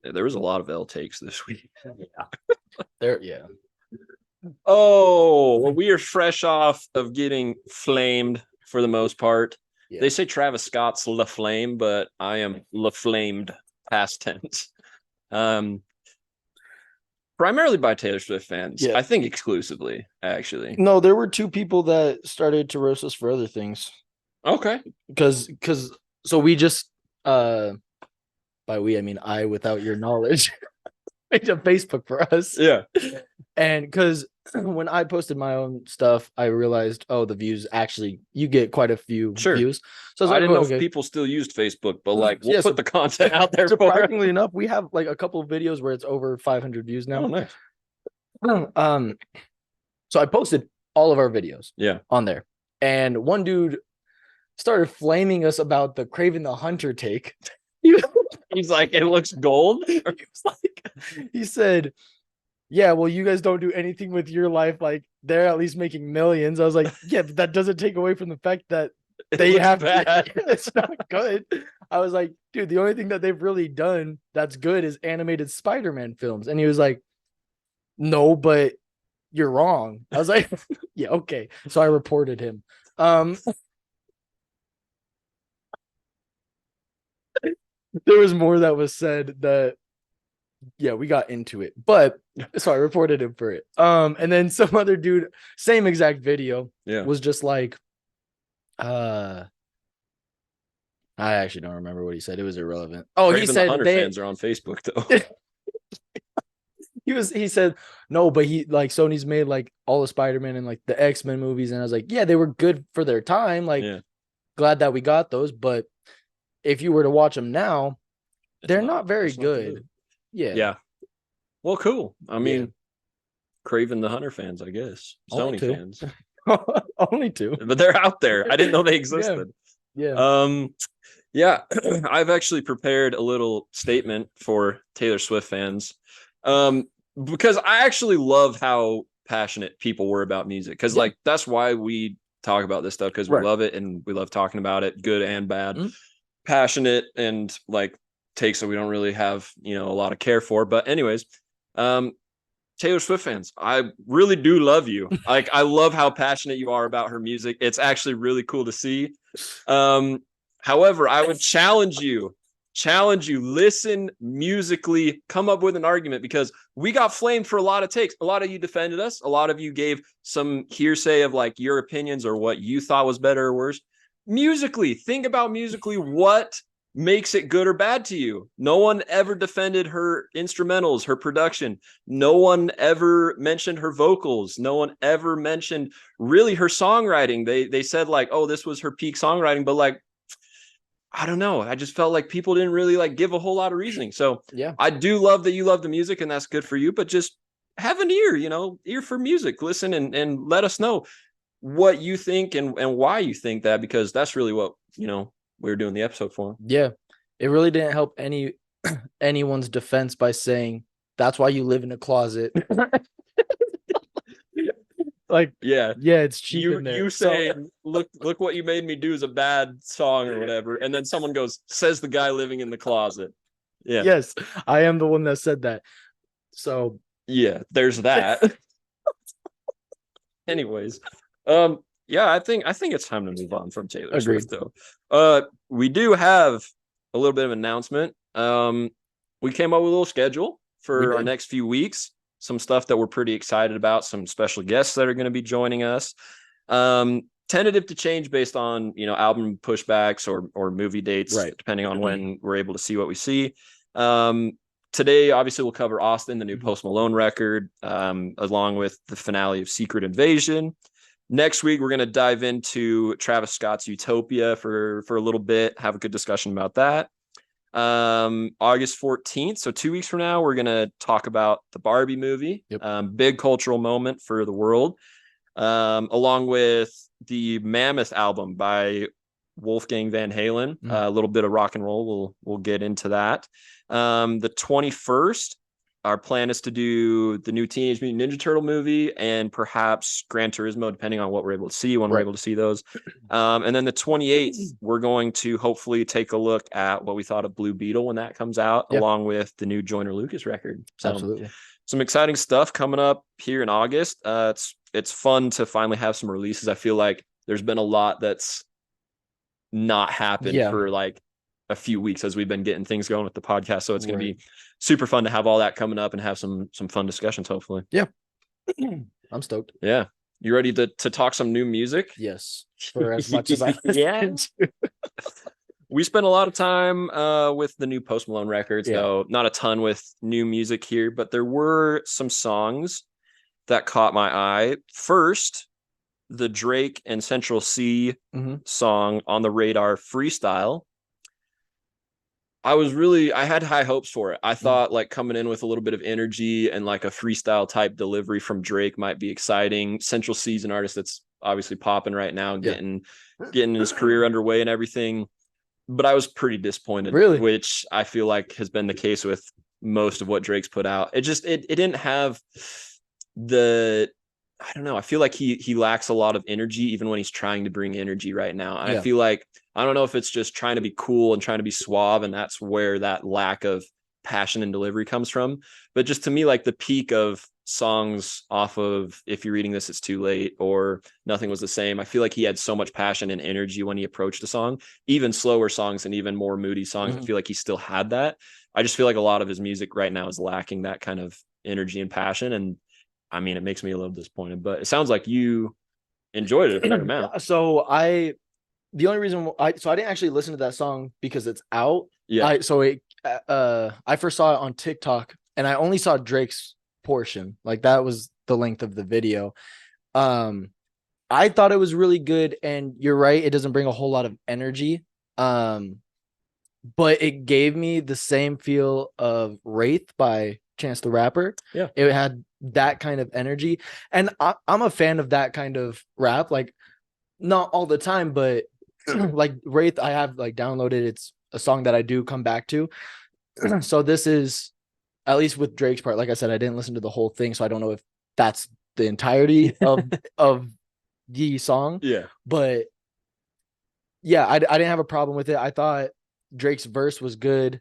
There was a lot of L takes this week. Yeah. Oh, well, we are fresh off of getting flamed for the most part. Yeah. They say Travis Scott's La Flame, but I am La Flamed past tense. Primarily by Taylor Swift fans. Yeah. I think exclusively, actually. No, there were two people that started to roast us for other things. Okay. Because so we just by we I mean I without your knowledge made a Facebook for us. Yeah. And because when I posted my own stuff, I realized, oh, the views actually you get quite a few views. So I didn't know if people still used Facebook, but like we'll put the content out there. Surprisingly enough, we have like a couple of videos where it's over 500 views now. Oh, nice. So I posted all of our videos on there, and one dude started flaming us about the Craven the Hunter take. He's like, it looks gold. He said, yeah, well, you guys don't do anything with your life. Like, they're at least making millions. I was like, yeah, but that doesn't take away from the fact that they have bad. It's not good. I was like, dude, the only thing that they've really done that's good is animated Spider-Man films. And he was like, no, but you're wrong. I was like, yeah, okay. So I reported him. There was more that was said that, yeah, we got into it, but so I reported him for it. And then some other dude, same exact video, was just like, I actually don't remember what he said. It was irrelevant. Oh, Craven he said the Hunter fans are on Facebook though. He said no, but he like Sony's made like all the Spider-Man and like the X-Men movies, and I was like, yeah, they were good for their time. Like, glad that we got those, but if you were to watch them now, they're not very good. Yeah. Well, cool. I mean, Craven the Hunter fans, I guess. Sony fans. Only two. But they're out there. I didn't know they existed. Yeah. I've actually prepared a little statement for Taylor Swift fans. Because I actually love how passionate people were about music. Because like that's why we talk about this stuff, because we love it and we love talking about it, good and bad. Passionate and like takes that we don't really have, a lot of care for. But anyways, Taylor Swift fans, I really do love you. Like, I love how passionate you are about her music. It's actually really cool to see. However, I would challenge you, listen musically, come up with an argument, because we got flamed for a lot of takes. A lot of you defended us. A lot of you gave some hearsay of like your opinions or what you thought was better or worse. Musically, think about musically what makes it good or bad to you. No one ever defended her instrumentals, her production. No one ever mentioned her vocals. No one ever mentioned really her songwriting. They said like, oh, this was her peak songwriting, but like, I don't know. I just felt like people didn't really like give a whole lot of reasoning. So I do love that you love the music, and that's good for you, but just have an ear, ear for music. Listen and let us know what you think and why you think that, because that's really what, we were doing the episode for. Yeah. It really didn't help anyone's defense by saying that's why you live in a closet. Like, it's cheap in there. You say, look what you made me do is a bad song or whatever, and then someone goes, says the guy living in the closet. Yeah. Yes, I am the one that said that. So yeah, there's that. Anyways, I think it's time to move on from Taylor Swift though. We do have a little bit of an announcement. We came up with a little schedule for our next few weeks. Some stuff that we're pretty excited about, some special guests that are going to be joining us. Tentative to change based on, album pushbacks or movie dates, depending on when we're able to see what we see. Today, obviously, we'll cover Austin, the new Post Malone record, along with the finale of Secret Invasion. Next week, we're going to dive into Travis Scott's Utopia for a little bit, have a good discussion about that. August 14th, so 2 weeks from now, we're going to talk about the Barbie movie. Big cultural moment for the world, along with the Mammoth album by Wolfgang Van Halen. A little bit of rock and roll. We'll get into that. The 21st, our plan is to do the new Teenage Mutant Ninja Turtle movie and perhaps Gran Turismo, depending on what we're able to see when we're able to see those. And then the 28th, we're going to hopefully take a look at what we thought of Blue Beetle when that comes out, along with the new Joyner Lucas record. So Absolutely. Some exciting stuff coming up here in August. It's fun to finally have some releases. I feel like there's been a lot that's not happened for like a few weeks as we've been getting things going with the podcast. So it's going to be super fun to have all that coming up and have some fun discussions, hopefully. Yeah. I'm stoked. Yeah. You ready to talk some new music? Yes. For as much as I We spent a lot of time with the new Post Malone records, though not a ton with new music here, but there were some songs that caught my eye. First, the Drake and Central C song On the Radar Freestyle. I had high hopes for it. I thought like coming in with a little bit of energy and like a freestyle type delivery from Drake might be exciting. Central C's an artist that's obviously popping right now, getting his career underway and everything. But I was pretty disappointed, which I feel like has been the case with most of what Drake's put out. It didn't have I don't know. I feel like he lacks a lot of energy, even when he's trying to bring energy right now. I feel like, I don't know if it's just trying to be cool and trying to be suave, and that's where that lack of passion and delivery comes from. But just to me, like the peak of songs off of If You're Reading This, It's Too Late, or Nothing Was the Same, I feel like he had so much passion and energy when he approached a song. Even slower songs and even more moody songs, I feel like he still had that. I just feel like a lot of his music right now is lacking that kind of energy and passion. And I mean, it makes me a little disappointed, but it sounds like you enjoyed it a fair amount. So the only reason I didn't actually listen to that song because it's out. Yeah. I first saw it on TikTok and I only saw Drake's portion. Like that was the length of the video. I thought it was really good, and you're right, it doesn't bring a whole lot of energy. But it gave me the same feel of Wraith by Chance the Rapper. Yeah. It had that kind of energy. And I'm a fan of that kind of rap. Like not all the time, but like Wraith, I have like downloaded. It's a song that I do come back to. So this is, at least with Drake's part, like I said, I didn't listen to the whole thing, so I don't know if that's the entirety of the song. Yeah. But yeah, I didn't have a problem with it. I thought Drake's verse was good.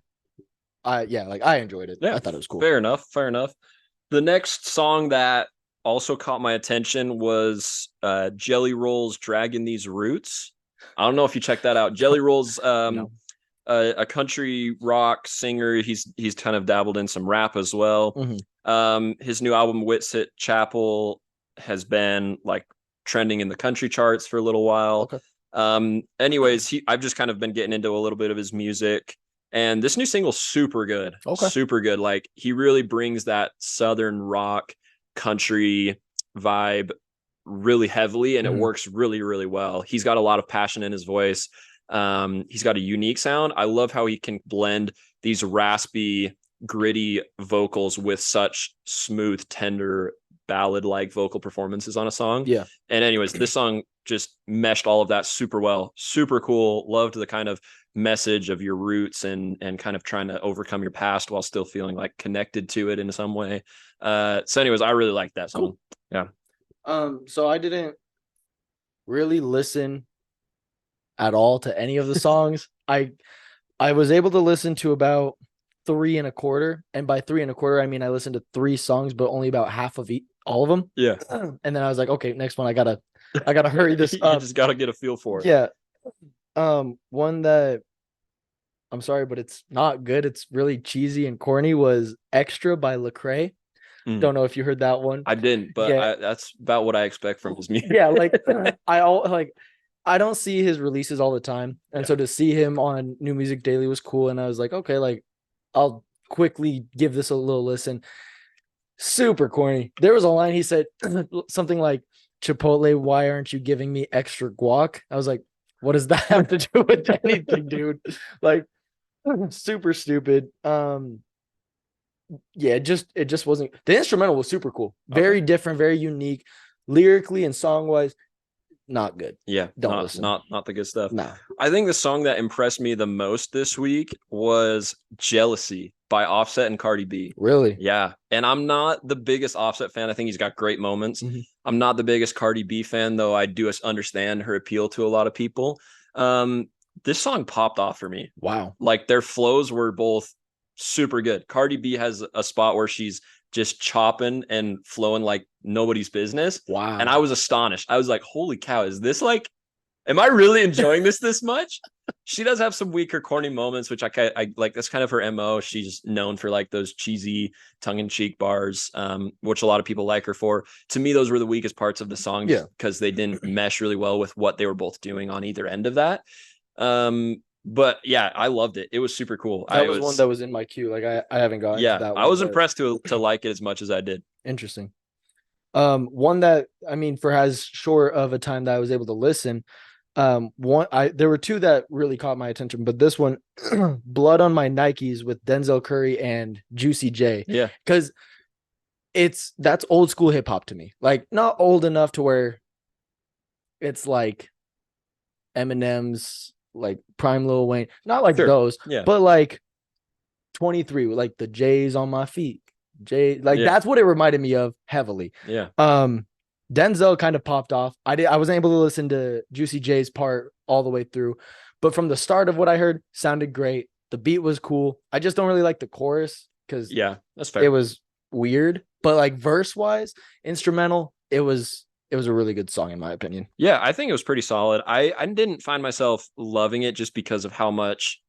I enjoyed it. Yeah, I thought it was cool. Fair enough. The next song that also caught my attention was Jelly Roll's Dragging These Roots. I don't know if you checked that out. Jelly Roll's No. A country rock singer. He's kind of dabbled in some rap as well. His new album Witsit Chapel has been like trending in the country charts for a little while. Anyways, I've just kind of been getting into a little bit of his music, and this new single's super good. Super good. Like he really brings that southern rock country vibe really heavily, and it works really, really well. He's got a lot of passion in his voice. He's got a unique sound. I love how he can blend these raspy, gritty vocals with such smooth, tender, ballad-like vocal performances on a song. Yeah. And anyways, this song just meshed all of that super well. Super cool. Loved the kind of message of your roots and kind of trying to overcome your past while still feeling like connected to it in some way. So anyways, I really like that song. Cool. Yeah. So I didn't really listen at all to any of the songs. I was able to listen to about 3 1/4, and by 3 1/4 I mean I listened to 3 songs, but only about half of all of them. Yeah. And then I was like, okay, next one I gotta hurry this up. You just gotta get a feel for it. Yeah. One that I'm sorry, but it's not good. It's really cheesy and corny. Was Extra by Lecrae. Don't know if you heard that one. I didn't, but that's about what I expect from his music. Yeah, like I don't see his releases all the time, and so to see him on New Music Daily was cool. And I was like, okay, like I'll quickly give this a little listen. Super corny. There was a line he said something like, "Chipotle, why aren't you giving me extra guac?" I was like, what does that have to do with anything, dude? Like, super stupid. Yeah, it just wasn't. The instrumental was super cool, very different, very unique, lyrically and song wise. Not good. Yeah, don't listen. Not the good stuff. No. I think the song that impressed me the most this week was Jealousy by Offset and Cardi B. Really? Yeah. And I'm not the biggest Offset fan. I think he's got great moments. Mhm. I'm not the biggest Cardi B fan, though I do understand her appeal to a lot of people. This song popped off for me. Wow. Like their flows were both super good. Cardi B has a spot where she's just chopping and flowing like nobody's business. Wow. And I was astonished. I was like, holy cow, is this like, am I really enjoying this much? She does have some weaker, corny moments, which I like. That's kind of her MO. She's known for like those cheesy tongue-in-cheek bars, which a lot of people like her for. To me, those were the weakest parts of the song because they didn't mesh really well with what they were both doing on either end of that. But yeah, I loved it. It was super cool. That was one that was in my queue. Like I haven't gotten to that one. I was impressed to like it as much as I did. Interesting. One that, I mean, for as short of a time that I was able to listen, there were two that really caught my attention, but this one, Blood on My Nikes with Denzel Curry and Juicy J. Yeah. Because that's old school hip hop to me. Like not old enough to where it's like Eminem's, like Prime Lil Wayne, not like those, but like 23, like the J's on my feet. That's what it reminded me of heavily. Yeah. Denzel kind of popped off. I wasn't able to listen to Juicy J's part all the way through, but from the start of what I heard, sounded great. The beat was cool. I just don't really like the chorus because that's fair. It was weird, but like verse wise, instrumental, it was a really good song in my opinion. Yeah, I think it was pretty solid. I didn't find myself loving it just because of how much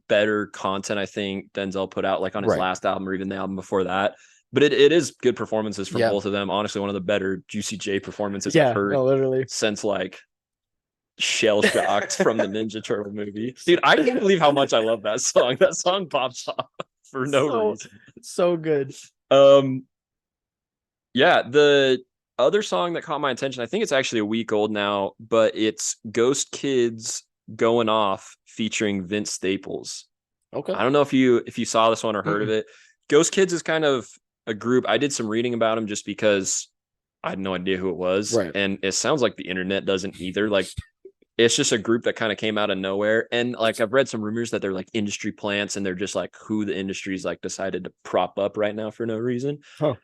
better content I think Denzel put out like on his last album or even the album before that. But it is good performances from both of them. Honestly, one of the better Juicy J performances I've heard literally since like Shell Shocked from the Ninja Turtle movie. Dude, I can't believe how much I love that song. That song pops off for no reason. So good. Yeah, the other song that caught my attention, I think it's actually a week old now, but it's Ghost Kids Going Off featuring Vince Staples. Okay. I don't know if you saw this one or heard of it. Ghost Kids is kind of a group. I did some reading about them just because I had no idea who it was. Right. And it sounds like the internet doesn't either. Like it's just a group that kind of came out of nowhere. And like I've read some rumors that they're like industry plants and they're just like who the industry's like decided to prop up right now for no reason. Huh.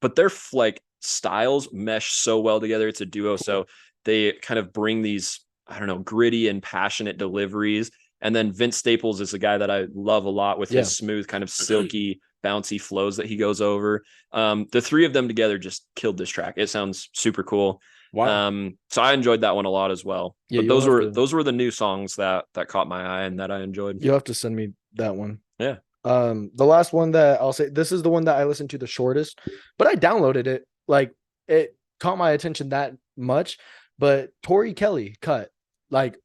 But their like styles mesh so well together. It's a duo. So they kind of bring these, I don't know, gritty and passionate deliveries. And then Vince Staples is a guy that I love a lot with his smooth, kind of silky, bouncy flows that he goes over. The three of them together just killed this track. It sounds super cool. Wow. So I enjoyed that one a lot as well. Yeah, but those were the new songs that caught my eye and that I enjoyed. You'll have to send me that one. Yeah. The last one that I'll say, this is the one that I listened to the shortest, but I downloaded it. Like it caught my attention that much, but Tori Kelly cut, like,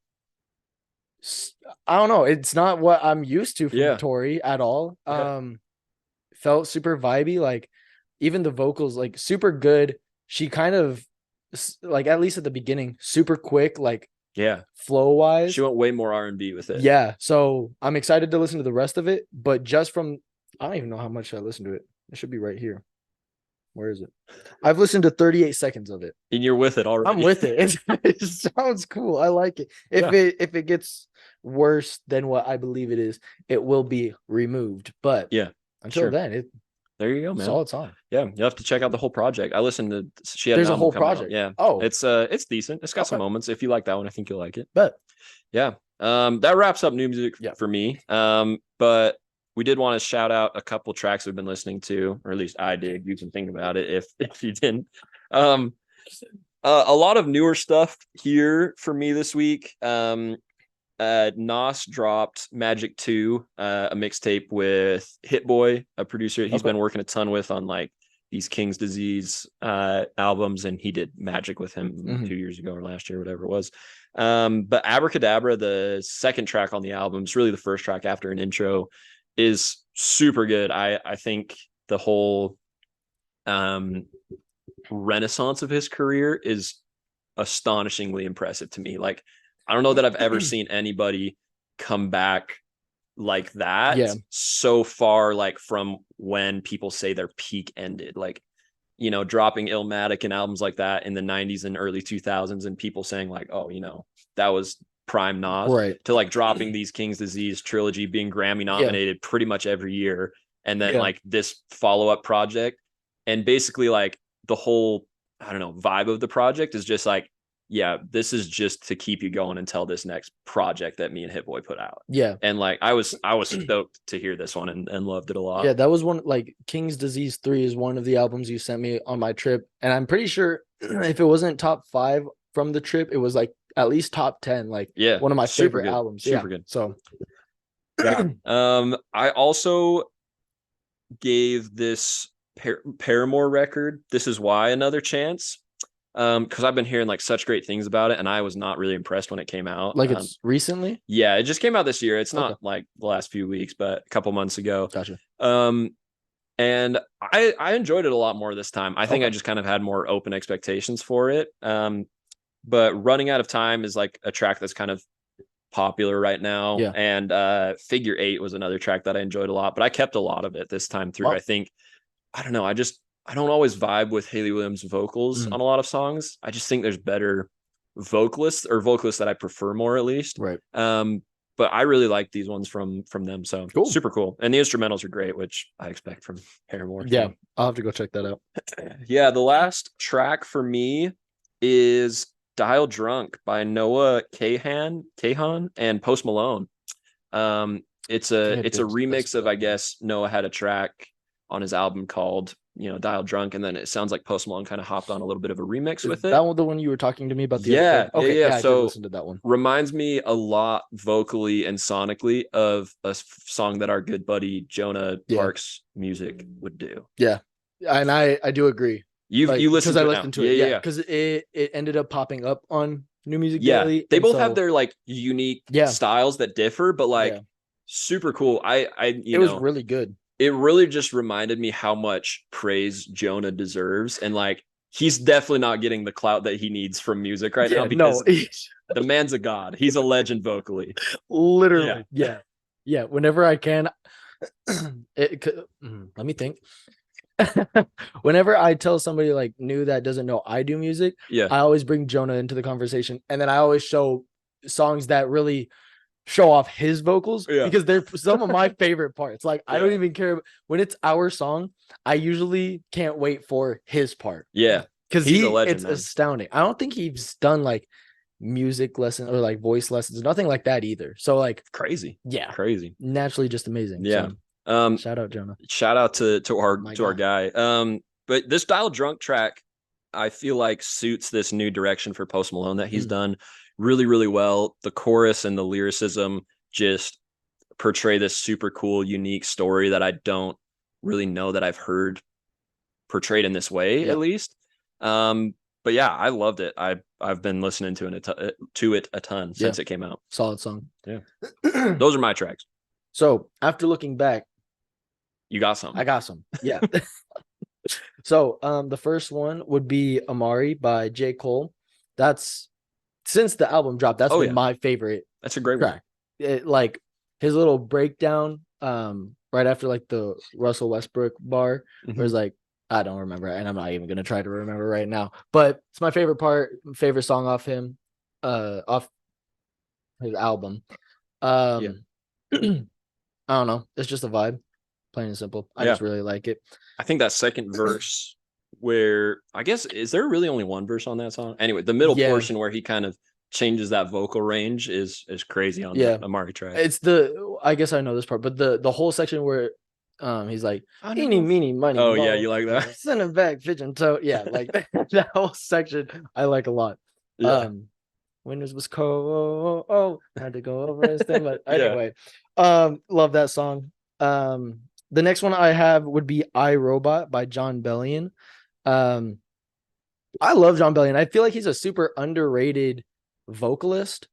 I don't know. It's not what I'm used to from Tori at all. Felt super vibey. Like even the vocals, like super good. She kind of like, at least at the beginning, super quick, like flow wise. She went way more R&B with it. Yeah. So I'm excited to listen to the rest of it, but just from, I don't even know how much I listened to it. It should be right here. Where is it? I've listened to 38 seconds of it. And you're with it already. I'm with it. It sounds cool. I like it. If it gets worse than what I believe it is, it will be removed. But until then, there you go, man. Solid song. Yeah, you have to check out the whole project. I listened to. There's a whole project. Yeah. Oh, it's decent. It's got some moments. If you like that one, I think you'll like it. But yeah, that wraps up new music for me. But we did want to shout out a couple tracks we've been listening to, or at least I did. You can think about it if you didn't. A lot of newer stuff here for me this week. Nas dropped Magic 2, a mixtape with Hit Boy, a producer he's been working a ton with on like these King's Disease albums, and he did Magic with him 2 years ago or last year, whatever it was. But Abracadabra, the second track on the album, is really the first track after an intro, is super good. I think the whole renaissance of his career is astonishingly impressive to me. Like, I don't know that I've ever seen anybody come back like that so far, like from when people say their peak ended, like, you know, dropping Illmatic and albums like that in the 90s and early 2000s, and people saying like, oh, you know, that was prime Nas, Right. to like dropping these King's Disease trilogy, being Grammy nominated pretty much every year, and then like this follow-up project, and basically like the whole, I don't know, vibe of the project is just like, yeah, this is just to keep you going until this next project that me and Hit Boy put out. Yeah. And like I was stoked to hear this one and loved it a lot. Yeah, that was one, like King's Disease 3 is one of the albums you sent me on my trip. And I'm pretty sure if it wasn't top 5 from the trip, it was like at least top 10. Like one of my favorite good. albums. Super good. So yeah. I also gave this Paramore record, This Is Why, another chance. Because I've been hearing like such great things about it, and I was not really impressed when it came out. Like it's recently? Yeah, it just came out this year. It's not like the last few weeks, but a couple months ago. Gotcha. And I enjoyed it a lot more this time. I think I just kind of had more open expectations for it. But Running Out of Time is like a track that's kind of popular right now. Yeah. And Figure 8 was another track that I enjoyed a lot, but I kept a lot of it this time through. I think, I don't know, I don't always vibe with Haley Williams' vocals on a lot of songs. I just think there's better vocalists, or vocalists that I prefer more, at least. Right. But I really like these ones from them. So super cool. And the instrumentals are great, which I expect from Paramore. Yeah. I'll have to go check that out. Yeah. The last track for me is Dial Drunk by Noah Kahan and Post Malone. It's a remix of, I guess, Noah had a track on his album called, Dial Drunk, and then it sounds like Post Malone kind of hopped on a little bit of a remix with it. That one, the one you were talking to me about the other day? Okay, yeah. I did listen to that one. Reminds me a lot vocally and sonically of a song that our good buddy Jonah Parks Music would do. Yeah, and I do agree. You listened to it? Because I listened to it. Yeah, because it ended up popping up on New Music Daily. They both have their like unique styles that differ, but like super cool. It was really good. It really just reminded me how much praise Jonah deserves. And like, he's definitely not getting the clout that he nedes from music right now, because the man's a god. He's a legend vocally. Literally. Yeah. Whenever I can, let me think. Whenever I tell somebody like new that doesn't know I do music, I always bring Jonah into the conversation. And then I always show songs that really show off his vocals, because they're some of my favorite parts. Like I don't even care when it's our song. I usually can't wait for his part. Yeah, because he's a legend. It's astounding. I don't think he's done like music lessons or like voice lessons, nothing like that either. So like crazy, crazy, naturally just amazing. Yeah. So, shout out Jonah. Shout out to our guy. But this Dial Drunk track, I feel like suits this new direction for Post Malone that he's done really, really well. The chorus and the lyricism just portray this super cool, unique story that I don't really know that I've heard portrayed in this way, at least. But yeah, I loved it. I've been listening to it a ton since it came out. Solid song. Yeah. Those are my tracks. So after looking back, you got some. I got some. Yeah. So the first one would be Amari by J. Cole. That's since the album dropped, that's been my favorite. That's a great track. Like his little breakdown right after like the Russell Westbrook bar, where it's like, I don't remember, and I'm not even gonna try to remember right now, but it's my favorite song off him, off his album. I don't know, it's just a vibe, plain and simple. I just really like it. I think that second verse, where I guess, is there really only one verse on that song? Anyway, the middle portion where he kind of changes that vocal range is crazy on the Amari track. It's I guess I know this part, but the whole section where he's like, eeny, meeny, money. Oh, you like that? Send it back, pigeon toe. Yeah, like that whole section I like a lot. Windows was cold. Had to go over his thing. But anyway, love that song. The next one I have would be I, Robot by John Bellion. I love John Bellion. I feel like he's a super underrated vocalist.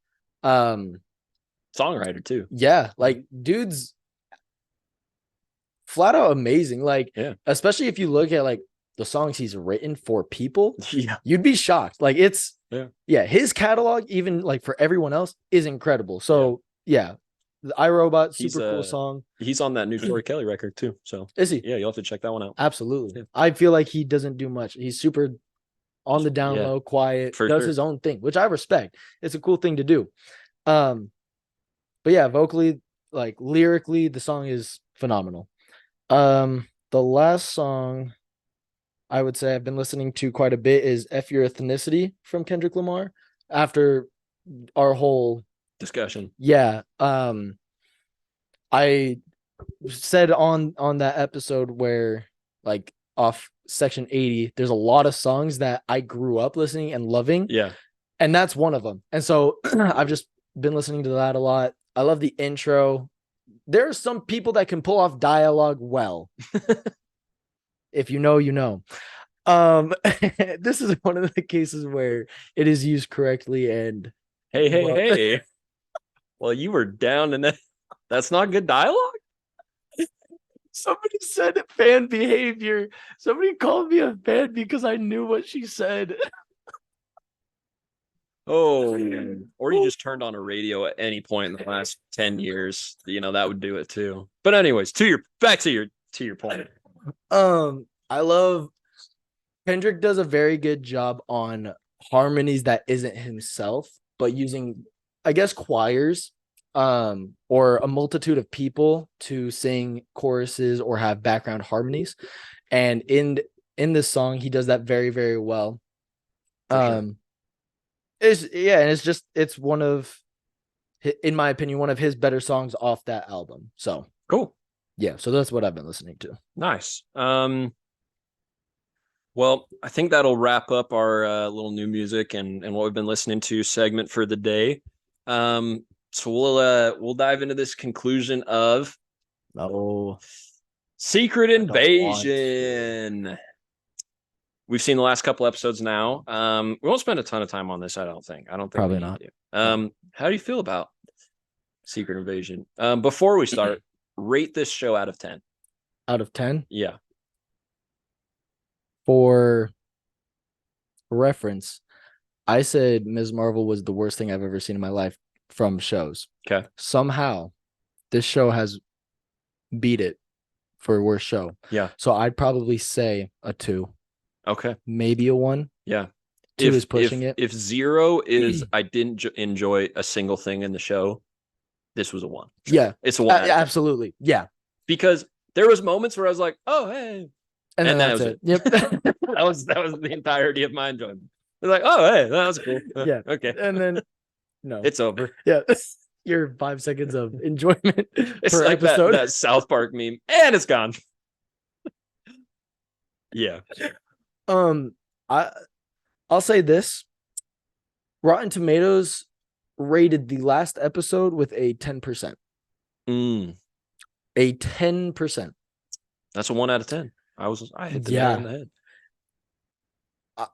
Songwriter too. Yeah, like dude's flat out amazing. Like, especially if you look at like the songs he's written for people, you'd be shocked. Like it's his catalog, even like for everyone else, is incredible. So the iRobot, super cool song. He's on that new Tori Kelly record too. So is he? Yeah, you'll have to check that one out. Absolutely. I feel like he doesn't do much. He's super on the down low, quiet, does his own thing, which I respect. It's a cool thing to do. But yeah, vocally, like lyrically, the song is phenomenal. The last song I would say I've been listening to quite a bit is F Your Ethnicity from Kendrick Lamar. After our whole Discussion. yeah, I said on that episode where like off section 80, there's a lot of songs that I grew up listening and loving. Yeah. And that's one of them. And so I've just been listening to that a lot. I love the intro. There are some people that can pull off dialogue well. If you know, you know. This is one of the cases where it is used correctly and Hey. Well, you were down in that. That's not good dialogue. Somebody said fan behavior. Somebody called me a fan because I knew what she said. Oh, or you just turned on a radio at any point in the last 10 years. That would do it too. But anyways, back to your point. I love Kendrick does a very good job on harmonies that isn't himself, but using, I guess, choirs, or a multitude of people to sing choruses or have background harmonies. And in this song, he does that very, very well. Sure. It's one of, in my opinion, one of his better songs off that album. So cool. Yeah, so that's what I've been listening to. Nice. Well, I think that'll wrap up our little new music and what we've been listening to segment for the day. So we'll dive into this conclusion of Secret Invasion. We've seen the last couple episodes now. We won't spend a ton of time on this, I don't think. Probably not. How do you feel about Secret Invasion? Before we start, rate this show out of 10. Out of 10? Yeah. For reference, I said Ms. Marvel was the worst thing I've ever seen in my life from shows. Okay. Somehow, this show has beat it for worst show. Yeah. So I'd probably say a 2. Okay. Maybe a 1. Yeah. 2 is pushing it. If 0 is I didn't enjoy a single thing in the show, this was a 1. Yeah. It's a 1. Absolutely. Yeah. Because there was moments where I was like, oh, hey. And then that was it. Yep. that was the entirety of my enjoyment. It's like, oh, hey, that was cool. Yeah. Okay. And then no. It's over. Yeah. Your 5 seconds of enjoyment it's per like episode. That South Park meme, and it's gone. Yeah. I'll say this. Rotten Tomatoes rated the last episode with a 10%. A 10%. That's a 1 out of 10. I hit the nail on the head.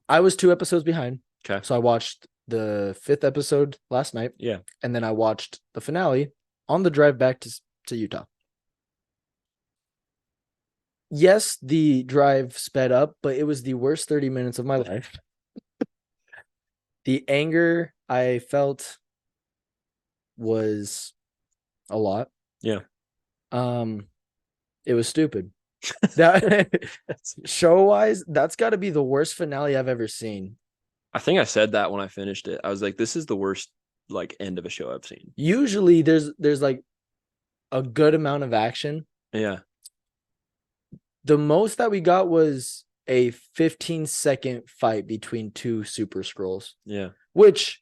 I was 2 episodes behind. Okay. So I watched the 5th episode last night. Yeah. And then I watched the finale on the drive back to Utah. Yes, the drive sped up, but it was the worst 30 minutes of my life. The anger I felt was a lot. Yeah. It was stupid. That show-wise, that's got to be the worst finale I've ever seen. I think I said that when I finished it. I was like, this is the worst end of a show I've seen. Usually there's like a good amount of action. Yeah. The most that we got was a 15-second fight between 2 Super Skrulls. Yeah. Which,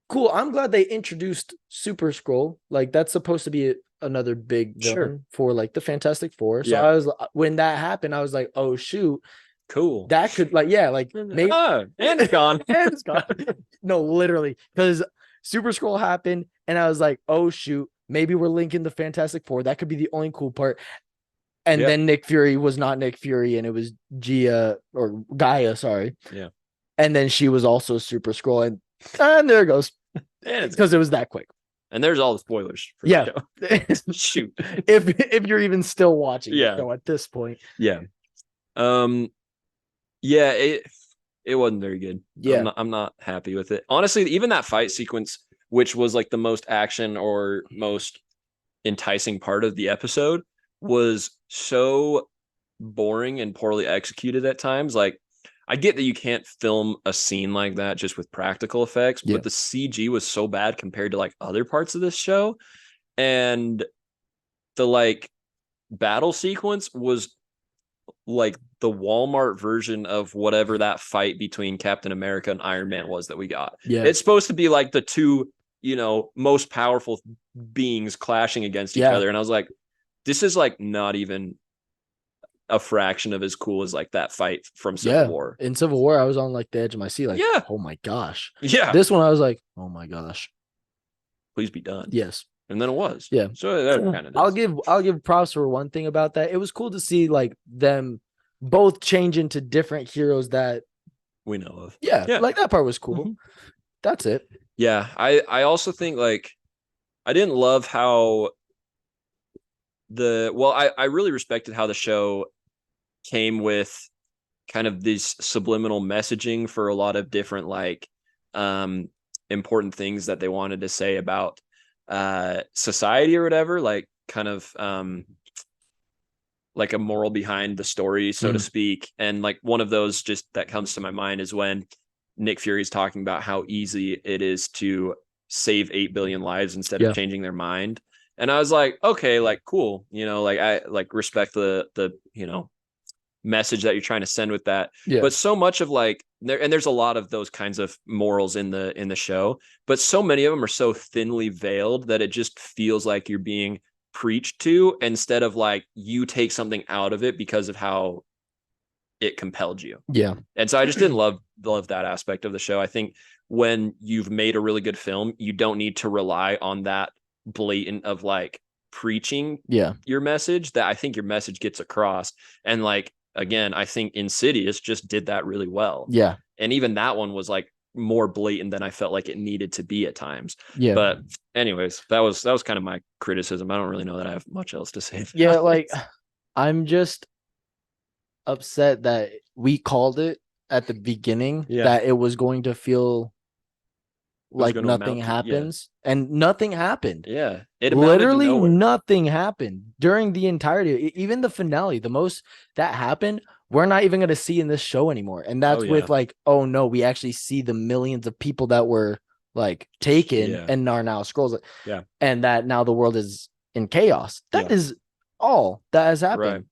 cool. I'm glad they introduced Super Skrull. Like, that's supposed to be another big villain for like the Fantastic Four. So when that happened, I was like, oh shoot. Cool. That could maybe and it's gone. And it's gone. No, literally. Because Super Skrull happened, and I was like, oh shoot, maybe we're linking the Fantastic Four. That could be the only cool part. And then Nick Fury was not Nick Fury, and it was Gaia, sorry. Yeah. And then she was also Super Skrull, and there it goes. And it's because it was that quick. And there's all the spoilers for the show. Shoot. If you're even still watching the show at this point. Yeah. Yeah, it wasn't very good. Yeah. I'm not happy with it. Honestly, even that fight sequence, which was like the most action or most enticing part of the episode, was so boring and poorly executed at times. Like, I get that you can't film a scene like that just with practical effects, Yeah. but the CG was so bad compared to like other parts of this show. And the like battle sequence was like the Walmart version of whatever that fight between Captain America and Iron Man was that we got. Yeah. It's supposed to be like the two, most powerful beings clashing against each other. And I was like, this is like not even a fraction of as cool as like that fight from Civil War. In Civil War, I was on like the edge of my seat, like, yeah, oh my gosh. Yeah. This one, I was like, oh my gosh. Please be done. Yes. And then it was. Yeah. So that kind of I'll give props for one thing about that. It was cool to see like them both change into different heroes that we know of. Yeah. Like that part was cool. That's it. Yeah. I also think like I didn't love how I really respected how the show came with kind of this subliminal messaging for a lot of different like important things that they wanted to say about society or whatever, like kind of like a moral behind the story, so to speak. And like one of those just that comes to my mind is when Nick Fury's talking about how easy it is to save 8 billion lives instead of changing their mind. And I was like, okay, like cool, like I like respect the message that you're trying to send with that. But so much of like there's a lot of those kinds of morals in the show, but so many of them are so thinly veiled that it just feels like you're being preached to instead of like you take something out of it because of how it compelled you. Yeah. And so I just didn't love that aspect of the show. I think when you've made a really good film, you don't need to rely on that blatant of like preaching your message. That I think your message gets across. And like again, I think Insidious just did that really well. Yeah. And even that one was like more blatant than I felt like it needed to be at times. Yeah. But anyways, that was kind of my criticism. I don't really know that I have much else to say. Yeah, like I'm just upset that we called it at the beginning that it was going to feel like nothing happens, and nothing happened. Yeah, it literally nothing happened during the entirety. Even the finale, the most that happened, we're not even going to see in this show anymore. And that's with like, oh no, we actually see the millions of people that were like taken and are now scrolls. Yeah, and that now the world is in chaos. That is all that has happened. Right.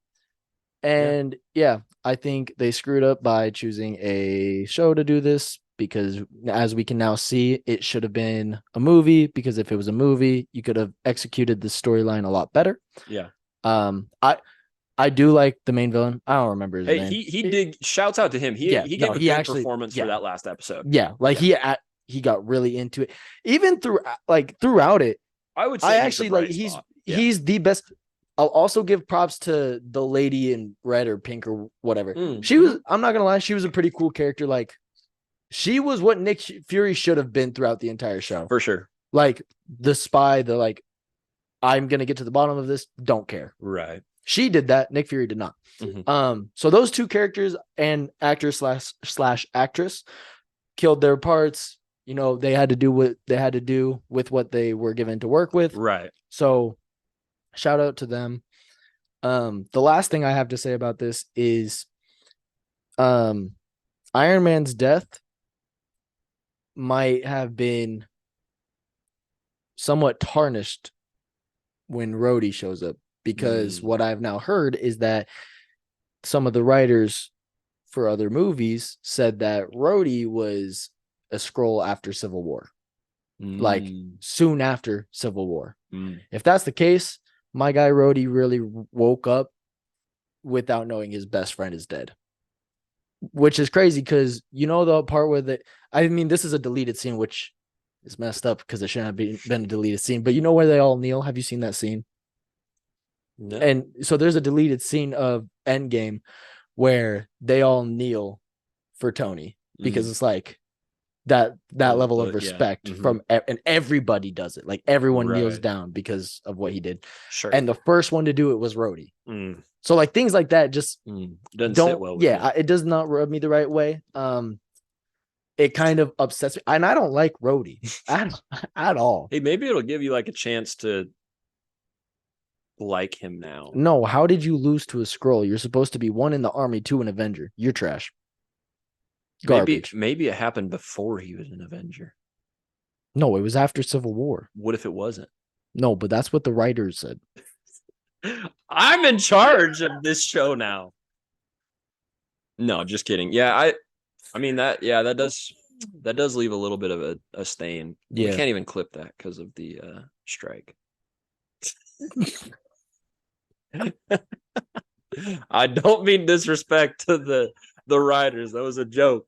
And I think they screwed up by choosing a show to do this, because as we can now see, it should have been a movie, because if it was a movie, you could have executed the storyline a lot better. Yeah. I do like the main villain. I don't remember his name. He did, shouts out to him. He gave a good performance for that last episode. Yeah. Like he got really into it. Even throughout it. I would say he's the best. I'll also give props to the lady in red or pink or whatever. She was, I'm not gonna lie, she was a pretty cool character. Like, she was what Nick Fury should have been throughout the entire show. For sure. Like the spy, the like, I'm gonna get to the bottom of this, don't care. Right. She did that. Nick Fury did not. So those two characters and actor slash actress killed their parts. They had to do what they had to do with what they were given to work with. Right. So shout out to them. The last thing I have to say about this is Iron Man's death might have been somewhat tarnished when Rhodey shows up, because what I've now heard is that some of the writers for other movies said that Rhodey was a Skrull after Civil War, like soon after Civil War. If that's the case, my guy Rhodey really woke up without knowing his best friend is dead, which is crazy, because the part where this is a deleted scene, which is messed up because it shouldn't have been a deleted scene, but where they all kneel? Have you seen that scene? No. And so there's a deleted scene of Endgame where they all kneel for Tony, because it's like that level of respect from, and everybody does it. Like everyone kneels down because of what he did. Sure. And the first one to do it was Rhodey. So like things like that just doesn't sit well with me. It does not rub me the right way. It kind of upsets me, and I don't like Rhodey at all. Hey, maybe it'll give you like a chance to like him now. No, how did you lose to a Skrull? You're supposed to be 1 in the army, 2 an Avenger. You're trash. Garbage. Maybe it happened before he was an Avenger. No, it was after Civil War. What if it wasn't? No, but that's what the writers said. I'm in charge of this show now. No, just kidding. Yeah, I mean that does leave a little bit of a stain. We can't even clip that because of the strike. I don't mean disrespect to the writers. That was a joke.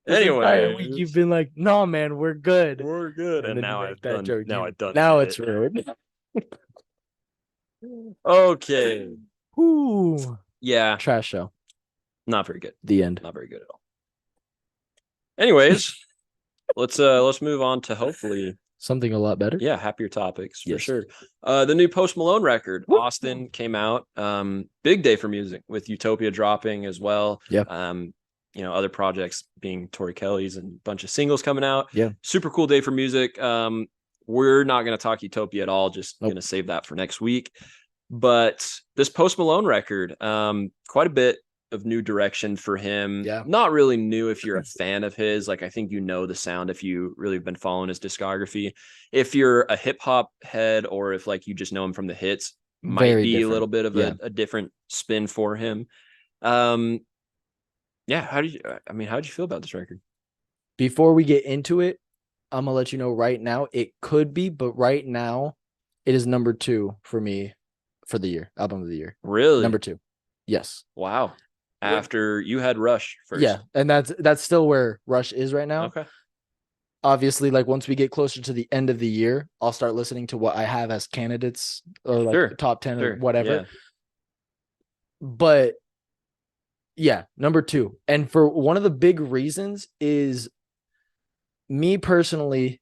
Anyway, you've been like, no, man, we're good. We're good. And now I've done joke. Now it's ruined. Okay. Ooh. Yeah. Trash show. Not very good. The end. Not very good at all. Anyways, let's move on to hopefully something a lot better. Yeah, happier topics for sure. The new Post Malone record, Austin, came out. Big day for music with Utopia dropping as well. Yeah. Other projects being Tori Kelly's and a bunch of singles coming out. Yeah. Super cool day for music. We're not going to talk Utopia at all. Just going to save that for next week. But this Post Malone record, quite a bit of new direction for him. Yeah. Not really new if you're a fan of his. Like, I think the sound if you really have been following his discography. If you're a hip hop head or if like you just know him from the hits, might be different. A little bit of a different spin for him. Yeah, how did you feel about this record? Before we get into it, I'm gonna let you know right now, it could be, but right now it is number 2 for me for the year, album of the year. Really? Number 2. Yes. Wow. After you had Rush first. Yeah, and that's still where Rush is right now. Okay. Obviously, like once we get closer to the end of the year, I'll start listening to what I have as candidates or like top 10 or whatever. Yeah. But yeah, number 2. And for one of the big reasons is me personally,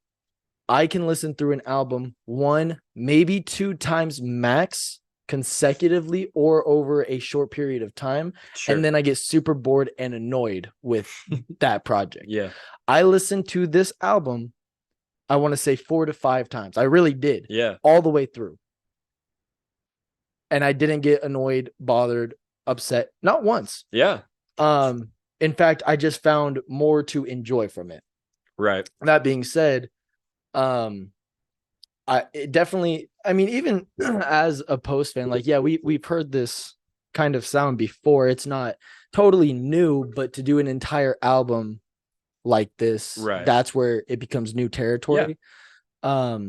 I can listen through an album 1, maybe 2 times max consecutively or over a short period of time. Sure. And then I get super bored and annoyed with that project. Yeah. I listened to this album, I want to say 4 to 5 times. I really did. Yeah. All the way through. And I didn't get annoyed, bothered, upset. Not once. Yeah. In fact, I just found more to enjoy from it. Right. That being said, even as a Post fan, like, yeah, we've heard this kind of sound before. It's not totally new, but to do an entire album like this, right, that's where it becomes new territory. Yeah.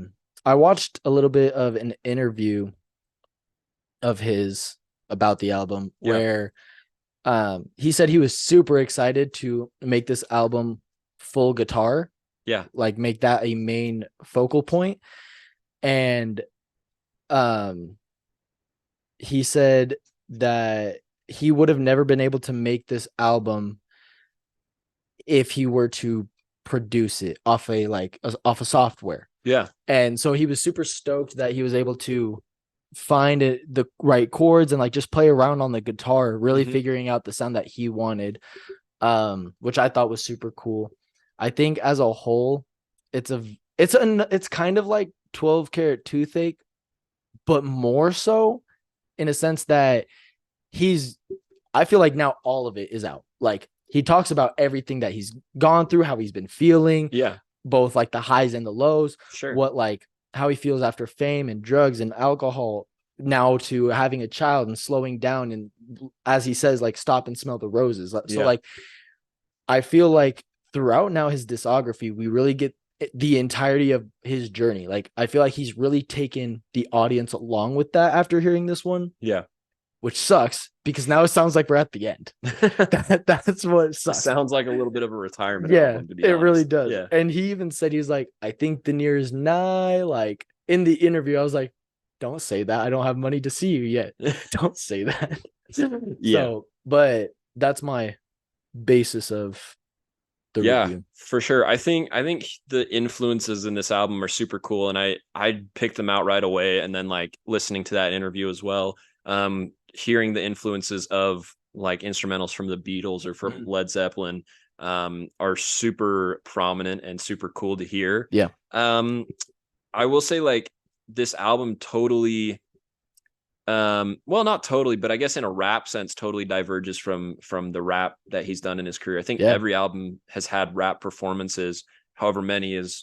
I watched a little bit of an interview of his about the album where he said he was super excited to make this album full guitar. Yeah. Like make that a main focal point. And he said that he would have never been able to make this album if he were to produce it off a software. Yeah. And so he was super stoked that he was able to find the right chords and like just play around on the guitar, really figuring out the sound that he wanted, which I thought was super cool. I think as a whole, it's kind of like 12 Karat Toothache, but more so in a sense that I feel like now all of it is out. Like he talks about everything that he's gone through, how he's been feeling. Yeah. Both like the highs and the lows. Sure. How he feels after fame and drugs and alcohol, now to having a child and slowing down. And as he says, like, stop and smell the roses. So like, I feel like throughout now his discography, we really get the entirety of his journey. Like, I feel like he's really taken the audience along with that after hearing this one. Yeah. Which sucks because now it sounds like we're at the end. That's what sucks. It sounds like a little bit of a retirement. Yeah, album, to be it honest. really does. Yeah. And he even said, he's like, I think the near is nigh. Like in the interview, I was like, don't say that. I don't have money to see you yet. Don't say that. Yeah. So, but that's my basis of the review. For sure. I think the influences in this album are super cool, and I picked them out right away. And then like listening to that interview as well, hearing the influences of like instrumentals from the Beatles or from Led Zeppelin are super prominent and super cool to hear. Yeah. I will say like this album totally Well, not totally, but I guess in a rap sense, totally diverges from the rap that he's done in his career. I think Yeah. every album has had rap performances, however many is,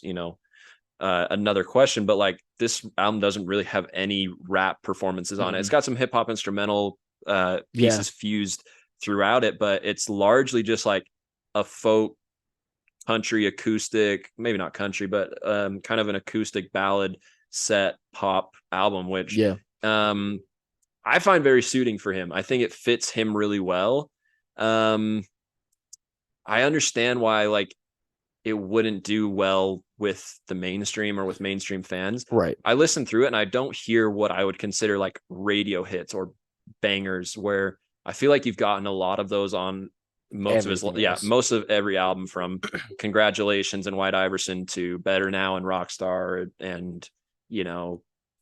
another question. But like this album doesn't really have any rap performances on it. It's got some hip hop instrumental pieces fused throughout it, but it's largely just like a folk country acoustic, maybe not country, but kind of an acoustic ballad set pop album, which I find very suiting for him. I think it fits him really well. I understand why like it wouldn't do well with the mainstream or with mainstream fans. Right. I listen through it and I don't hear what I would consider like radio hits or bangers, where I feel like you've gotten a lot of those on most of every album, from Congratulations and White Iverson to Better Now and Rockstar and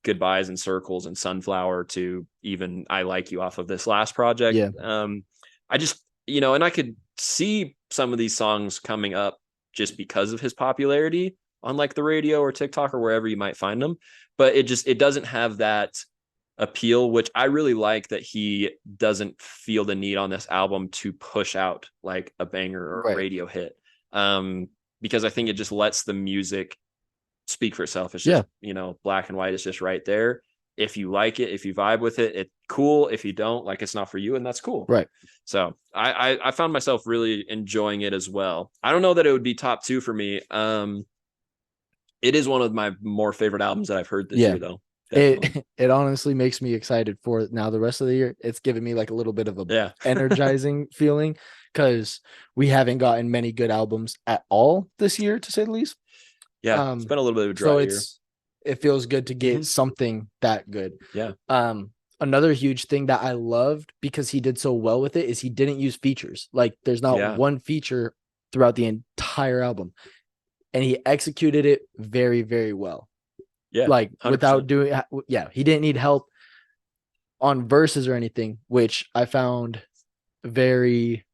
Goodbyes and Circles and Sunflower to even I Like You off of this last project. I just and I could see some of these songs coming up just because of his popularity on like the radio or TikTok or wherever you might find them, but it doesn't have that appeal, which I really like, that he doesn't feel the need on this album to push out like a banger or a radio hit, because I think it just lets the music speak for itself. It's just black and white. It's just right there. If you like it, if you vibe with it, it's cool. If you don't, like, it's not for you, and that's cool. Right. So I found myself really enjoying it as well. I don't know that it would be top 2 for me. It is one of my more favorite albums that I've heard this year, though. It honestly makes me excited for now the rest of the year. It's giving me like a little bit of a energizing feeling, because we haven't gotten many good albums at all this year, to say the least. It's been a little bit of a dry year. It feels good to get something that good. Another huge thing that I loved, because he did so well with it, is he didn't use features. Like, there's not one feature throughout the entire album, and he executed it very, very well. Like 100%. Without doing, he didn't need help on verses or anything, which I found very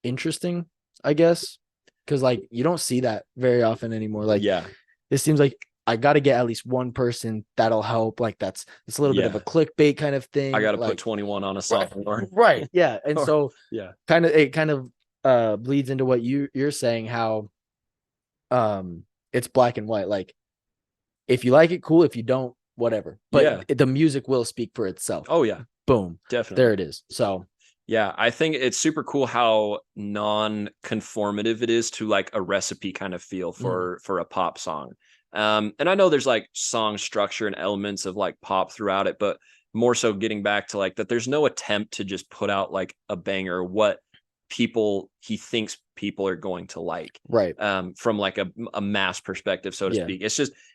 interesting, I guess, because like you don't see that very often anymore. Like, it seems like I got to get at least one person that'll help. Like it's a little bit of a clickbait kind of thing. I got to put 21 on a song. Right. Yeah. And so it kind of bleeds into what you're saying, how it's black and white. Like, if you like it, cool. If you don't, whatever. But the music will speak for itself. Oh yeah. Boom. Definitely. There it is. So yeah, I think it's super cool how non-conformative it is to like a recipe kind of feel for a pop song. And I know there's like song structure and elements of like pop throughout it, but more so getting back to like that there's no attempt to just put out like a banger, what he thinks people are going to like, right? From like a mass perspective, so to speak.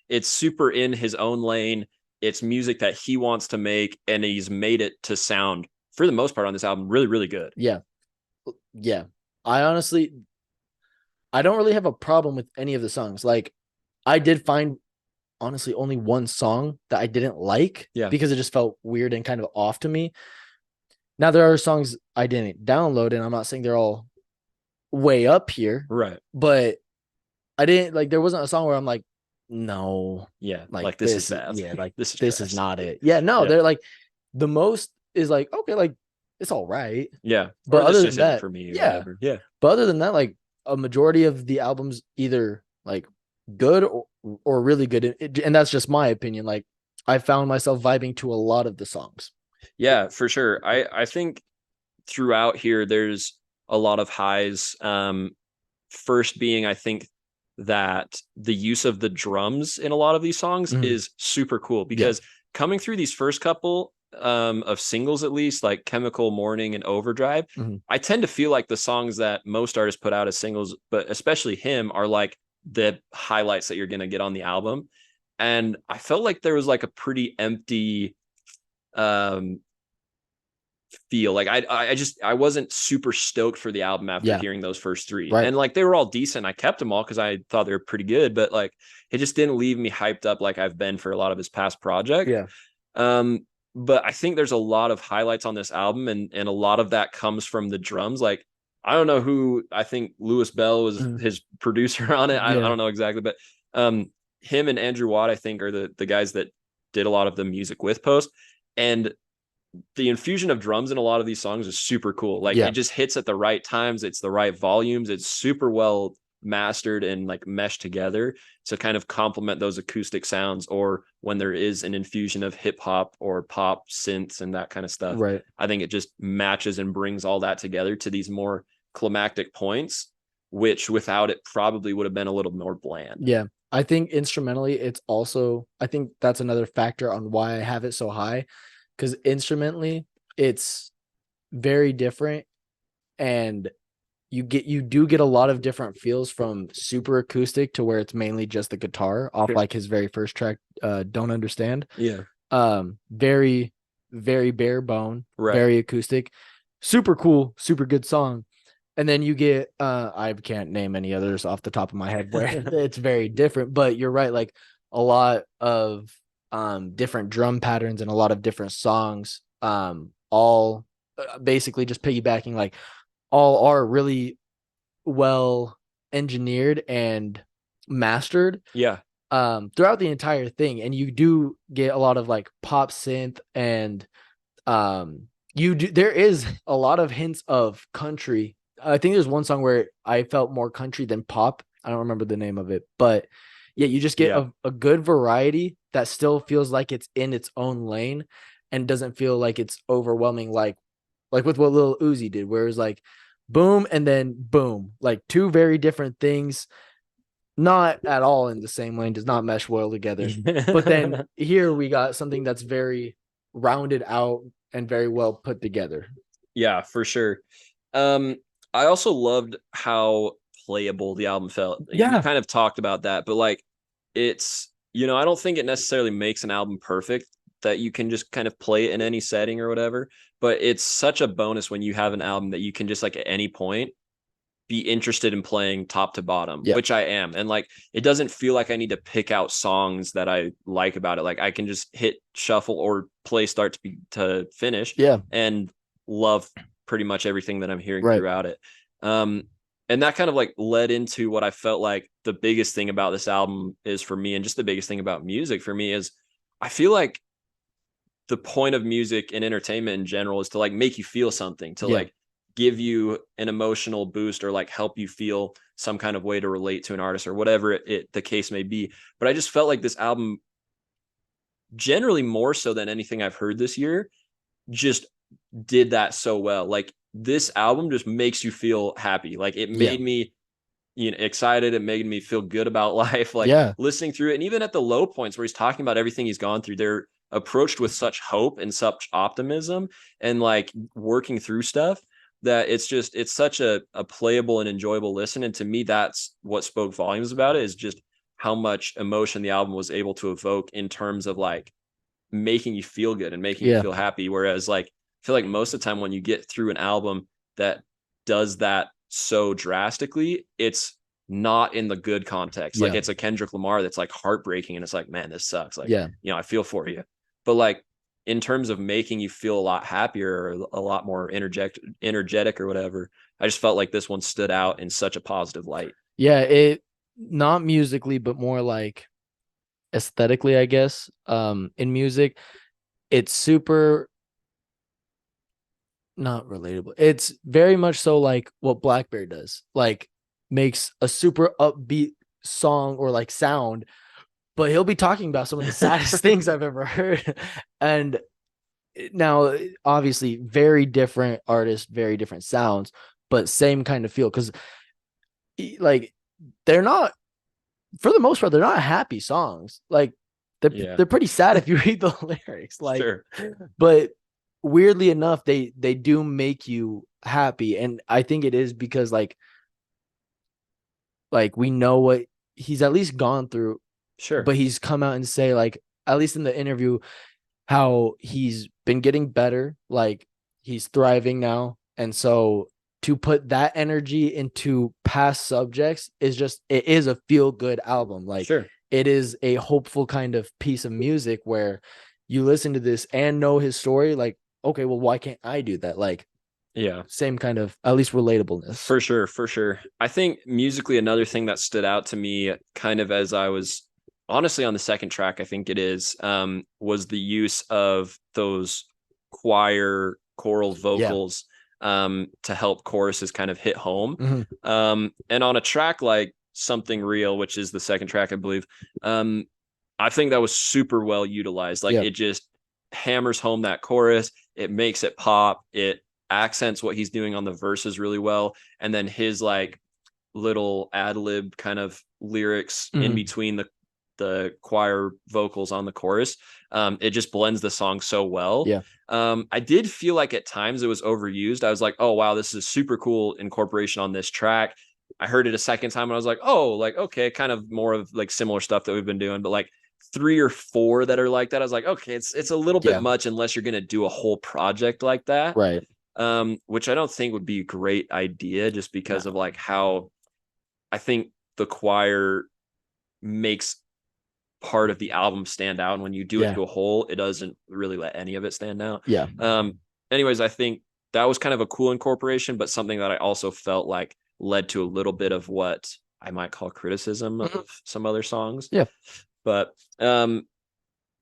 It's super in his own lane. It's music that he wants to make, and he's made it to sound, for the most part on this album, really, really good. Yeah. I don't really have a problem with any of the songs. Like, I did find honestly only one song that I didn't like, because it just felt weird and kind of off to me. Now, there are songs I didn't download, and I'm not saying they're all way up here, right? But I didn't like. There wasn't a song where I'm like, no, like this is bad. Like this is not it. They're like, the most is like, okay, like it's all right. But other than that, for me, But other than that, like a majority of the albums either like good or really good, and that's just my opinion. Like, I found myself vibing to a lot of the songs. Yeah, for sure. I think throughout here there's a lot of highs. First being, I think that the use of the drums in a lot of these songs is super cool, because coming through these first couple of singles, at least like Chemical, Morning, and Overdrive, I tend to feel like the songs that most artists put out as singles, but especially him, are like the highlights that you're going to get on the album. And I felt like there was like a pretty empty feel. Like I wasn't super stoked for the album after hearing those first 3, and like they were all decent. I kept them all because I thought they were pretty good, but like it just didn't leave me hyped up like I've been for a lot of his past projects. But I think there's a lot of highlights on this album, and a lot of that comes from the drums. Like, I don't know who, I think Louis Bell was his producer on it. I don't know exactly, but him and Andrew Watt, I think, are the guys that did a lot of the music with Post. And the infusion of drums in a lot of these songs is super cool. Like it just hits at the right times. It's the right volumes. It's super well mastered and like meshed together to kind of complement those acoustic sounds, or when there is an infusion of hip hop or pop synths and that kind of stuff. Right. I think it just matches and brings all that together to these more climactic points, which without it probably would have been a little more bland. Yeah. I think instrumentally, it's also, I think that's another factor on why I have it so high, because instrumentally, it's very different, and you do get a lot of different feels from super acoustic to where it's mainly just the guitar off like his very first track, Don't Understand. Yeah. Very, very bare bone, Right. very acoustic, super cool, super good song. And then you get, I can't name any others off the top of my head where it's very different, but you're right. Like a lot of different drum patterns and a lot of different songs, all basically just piggybacking, like all are really well engineered and mastered. Yeah. Throughout the entire thing. And you do get a lot of like pop synth, and there is a lot of hints of country. I think there's one song where I felt more country than pop. I don't remember the name of it, but yeah, you just get a good variety that still feels like it's in its own lane and doesn't feel like it's overwhelming, like with what Lil Uzi did, where it's like boom and then boom, like two very different things, not at all in the same lane, does not mesh well together. But then here we got something that's very rounded out and very well put together. Yeah, for sure. I also loved how playable the album felt. Yeah. You kind of talked about that, but like it's, I don't think it necessarily makes an album perfect that you can just kind of play it in any setting or whatever, but it's such a bonus when you have an album that you can just like at any point be interested in playing top to bottom, which I am. And like, it doesn't feel like I need to pick out songs that I like about it. Like I can just hit shuffle or play start to finish and love pretty much everything that I'm hearing throughout it. And that kind of like led into what I felt like the biggest thing about this album is for me, and just the biggest thing about music for me is I feel like the point of music and entertainment in general is to like make you feel something, to like give you an emotional boost, or like help you feel some kind of way to relate to an artist or whatever the case may be. But I just felt like this album, generally more so than anything I've heard this year, just did that so well. Like this album just makes you feel happy. Like it made me excited. It made me feel good about life. Like listening through it. And even at the low points where he's talking about everything he's gone through, they're approached with such hope and such optimism and like working through stuff that it's such a playable and enjoyable listen. And to me, that's what spoke volumes about it, is just how much emotion the album was able to evoke in terms of like making you feel good and making you feel happy. Whereas like, I feel like most of the time when you get through an album that does that so drastically, it's not in the good context. Like it's a Kendrick Lamar that's like heartbreaking and it's like, man, this sucks. Like, I feel for you. But like in terms of making you feel a lot happier or a lot more energetic or whatever, I just felt like this one stood out in such a positive light. Yeah, it not musically, but more like aesthetically, I guess. In music, it's super not relatable. It's very much so like what Blackbear does, like makes a super upbeat song or like sound, but he'll be talking about some of the saddest things I've ever heard. And now, obviously, very different artists, very different sounds, but same kind of feel. Because, like, they're not, for the most part, they're not happy songs. Like, they're pretty sad if you read the lyrics. Like, but weirdly enough, they do make you happy, and I think it is because like we know what he's at least gone through. But he's come out and say, like, at least in the interview, how he's been getting better, like he's thriving now. And so to put that energy into past subjects is just, it is a feel good album. Like it is a hopeful kind of piece of music where you listen to this and know his story. Like, okay, well, why can't I do that? Like, same kind of, at least relatableness. For sure. I think musically, another thing that stood out to me kind of as I was honestly on the second track, I think it is, was the use of those choir choral vocals to help choruses kind of hit home. And on a track like Something Real, which is the second track, I believe, I think that was super well utilized. Like it just hammers home that chorus. It makes it pop. It accents what he's doing on the verses really well. And then his like little ad lib kind of lyrics in between the choir vocals on the chorus. It just blends the song so well. I did feel like at times it was overused. I was like, oh wow, this is super cool incorporation on this track. I heard it a second time and I was like, oh, like, okay, kind of more of like similar stuff that we've been doing, but like 3 or 4 that are like that, I was like, okay, it's a little bit much unless you're going to do a whole project like that. Right. Which I don't think would be a great idea just because of like how I think the choir makes part of the album stand out. And when you do it to a whole, it doesn't really let any of it stand out. Anyways, I think that was kind of a cool incorporation, but something that I also felt like led to a little bit of what I might call criticism of some other songs. But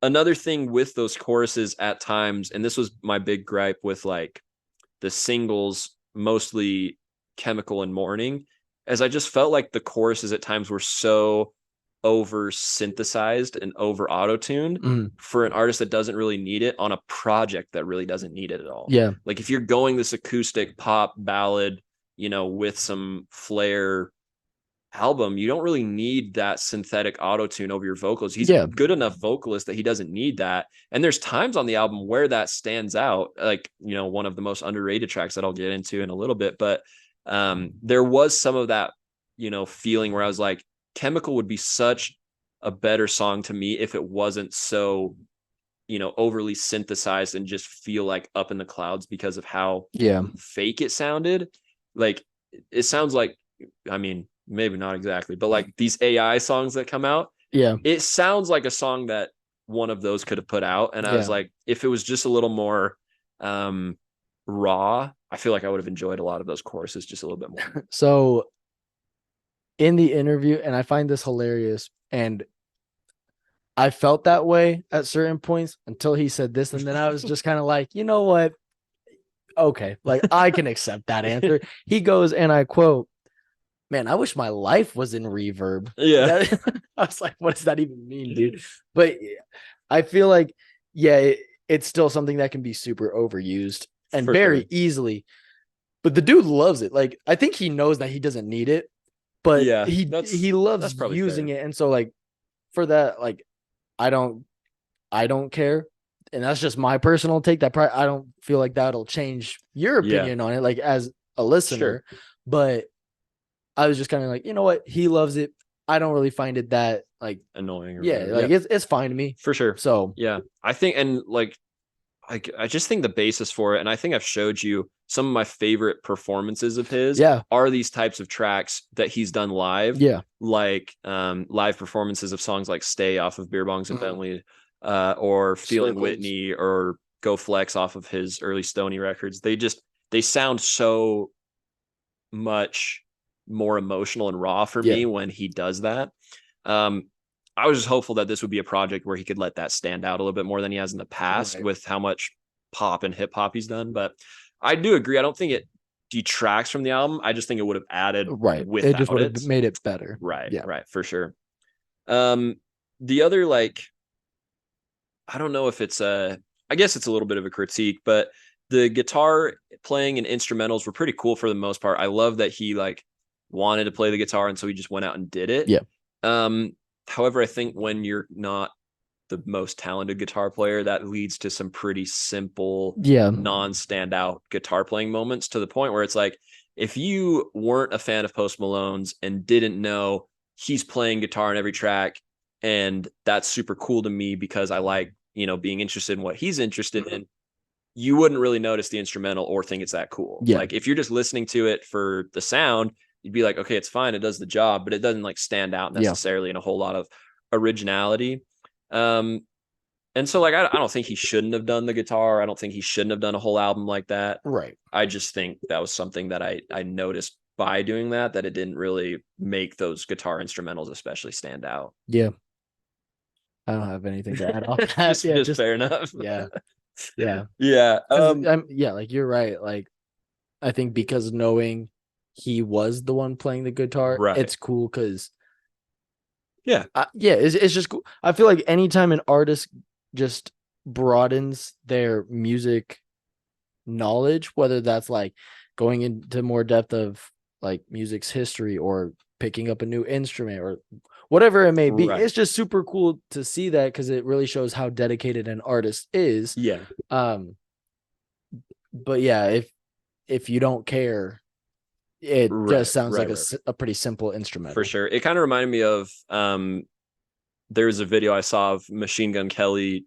another thing with those choruses at times, and this was my big gripe with like the singles, mostly Chemical and Morning, as I just felt like the choruses at times were so over synthesized and over auto-tuned for an artist that doesn't really need it on a project that really doesn't need it at all. Like if you're going this acoustic pop ballad, you know, with some flair album, you don't really need that synthetic auto-tune over your vocals. He's a good enough vocalist that he doesn't need that. And there's times on the album where that stands out, like, you know, one of the most underrated tracks that I'll get into in a little bit, but there was some of that, you know, feeling where I was like, Chemical would be such a better song to me if it wasn't so, you know, overly synthesized and just feel like up in the clouds because of how fake it sounded. Like it sounds like, I mean, maybe not exactly, but like these AI songs that come out, it sounds like a song that one of those could have put out. And I was like, if it was just a little more raw, I feel like I would have enjoyed a lot of those choruses just a little bit more. So in the interview, and I find this hilarious, and I felt that way at certain points until he said this, and then I was just kind of like, you know what? Okay, like I can accept that answer. He goes, and I quote, "Man, I wish my life was in reverb." I was like, what does that even mean, dude? But I feel like, it's still something that can be super overused and very easily. But the dude loves it. Like, I think he knows that he doesn't need it, but he loves using it. And so, like, for that, like, I don't care. And that's just my personal take. That probably, I don't feel like that'll change your opinion on it, like as a listener. But I was just kind of like, you know what? He loves it. I don't really find it that like annoying. It's fine to me. For sure. So I think, and like, I just think the basis for it, and I think I've showed you some of my favorite performances of his are these types of tracks that he's done live. Like live performances of songs like Stay off of Beer Bongs and Bentley, or Feeling Whitney, or Go Flex off of his early Stoney records. They sound so much more emotional and raw for me when he does that. I was just hopeful that this would be a project where he could let that stand out a little bit more than he has in the past with how much pop and hip hop he's done. But I do agree. I don't think it detracts from the album. I just think it would have added with it just would have made it better. Right, for sure. The other, like, I don't know if it's I guess it's a little bit of a critique, but the guitar playing and instrumentals were pretty cool for the most part. I love that he like wanted to play the guitar, and so he just went out and did it. However, I think when you're not the most talented guitar player, that leads to some pretty simple, non-standout guitar playing moments, to the point where it's like, if you weren't a fan of Post Malone's and didn't know he's playing guitar in every track, and that's super cool to me because I like, you know, being interested in what he's interested in, you wouldn't really notice the instrumental or think it's that cool. Like if you're just listening to it for the sound, you'd be like, okay, it's fine, it does the job, but it doesn't like stand out necessarily in a whole lot of originality. And so like I don't think he shouldn't have done the guitar. I don't think he shouldn't have done a whole album like that. I just think that was something that I noticed by doing that it didn't really make those guitar instrumentals especially stand out. I don't have anything to add off that. Just fair enough. Yeah. Yeah. Yeah. Yeah, like you're right. Like I think because knowing he was the one playing the guitar, Right. it's cool because Yeah. It's just cool. I feel like anytime an artist just broadens their music knowledge, whether that's like going into more depth of like music's history or picking up a new instrument or whatever it may be, Right. it's just super cool to see that because it really shows how dedicated an artist is. Yeah. But yeah, if you don't care, it just sounds like a pretty simple instrumental. For sure. It kind of reminded me of there was a video I saw of Machine Gun Kelly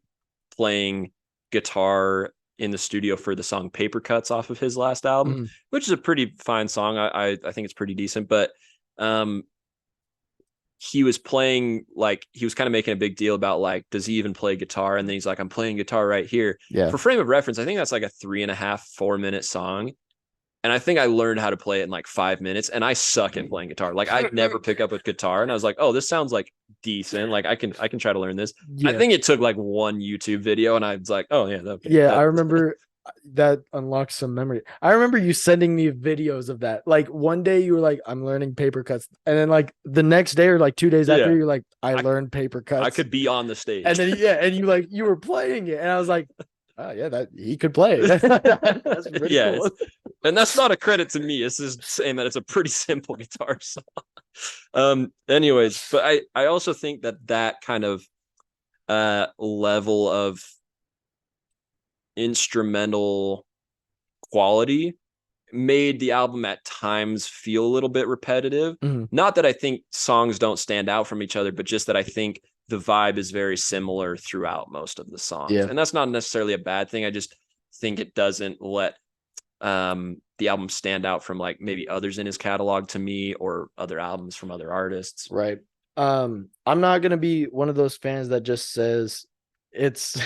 playing guitar in the studio for the song Paper Cuts off of his last album, which is a pretty fine song. I think it's pretty decent, but he was playing, like, he was kind of making a big deal about like, does he even play guitar? And then he's like, I'm playing guitar right here. Yeah. For frame of reference, I think that's like a 3.5, 4 minute song. And I think I learned how to play it in like 5 minutes, and I suck at playing guitar. Like I'd never pick up a guitar, and I was like, oh, this sounds like decent. Like I can try to learn this. Yeah. I think it took like one YouTube video, and I was like, oh yeah. Okay, yeah. I remember that unlocked some memory. I remember you sending me videos of that. Like one day you were like, I'm learning paper cuts. And then like the next day or like 2 days after, you're like, I learned paper cuts. I could be on the stage. And then and you were playing it. And I was like, oh yeah, that he could play. That's pretty cool. And that's not a credit to me. It's just saying that it's a pretty simple guitar song. Anyways, but I also think that kind of level of instrumental quality made the album at times feel a little bit repetitive. Not that I think songs don't stand out from each other, but just that I think the vibe is very similar throughout most of the songs. And that's not necessarily a bad thing. I just think it doesn't let the album stand out from like maybe others in his catalog to me, or other albums from other artists. Right. I'm not gonna be one of those fans that just says it's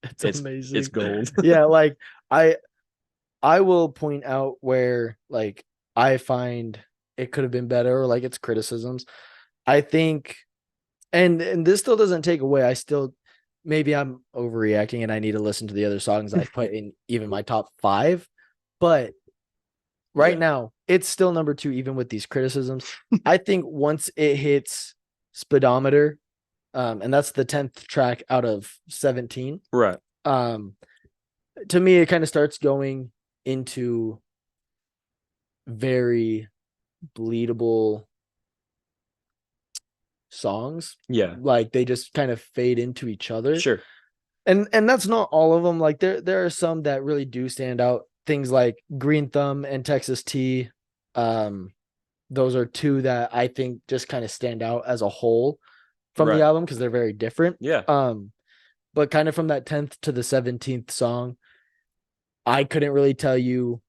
it's amazing, it's gold. Yeah, like I will point out where like I find it could have been better, or like its criticisms. I think, and this still doesn't take away. I still, maybe I'm overreacting and I need to listen to the other songs I put in even my top 5, but right now it's still number 2, even with these criticisms. I think once it hits speedometer, and that's the 10th track out of 17. Right. To me, it kind of starts going into very bleedable songs. Yeah. Like they just kind of fade into each other. Sure. And that's not all of them. Like there are some that really do stand out. Things like Green Thumb and Texas Tea. Those are 2 that I think just kind of stand out as a whole from the album because they're very different. Yeah. But kind of from that 10th to the 17th song, I couldn't really tell you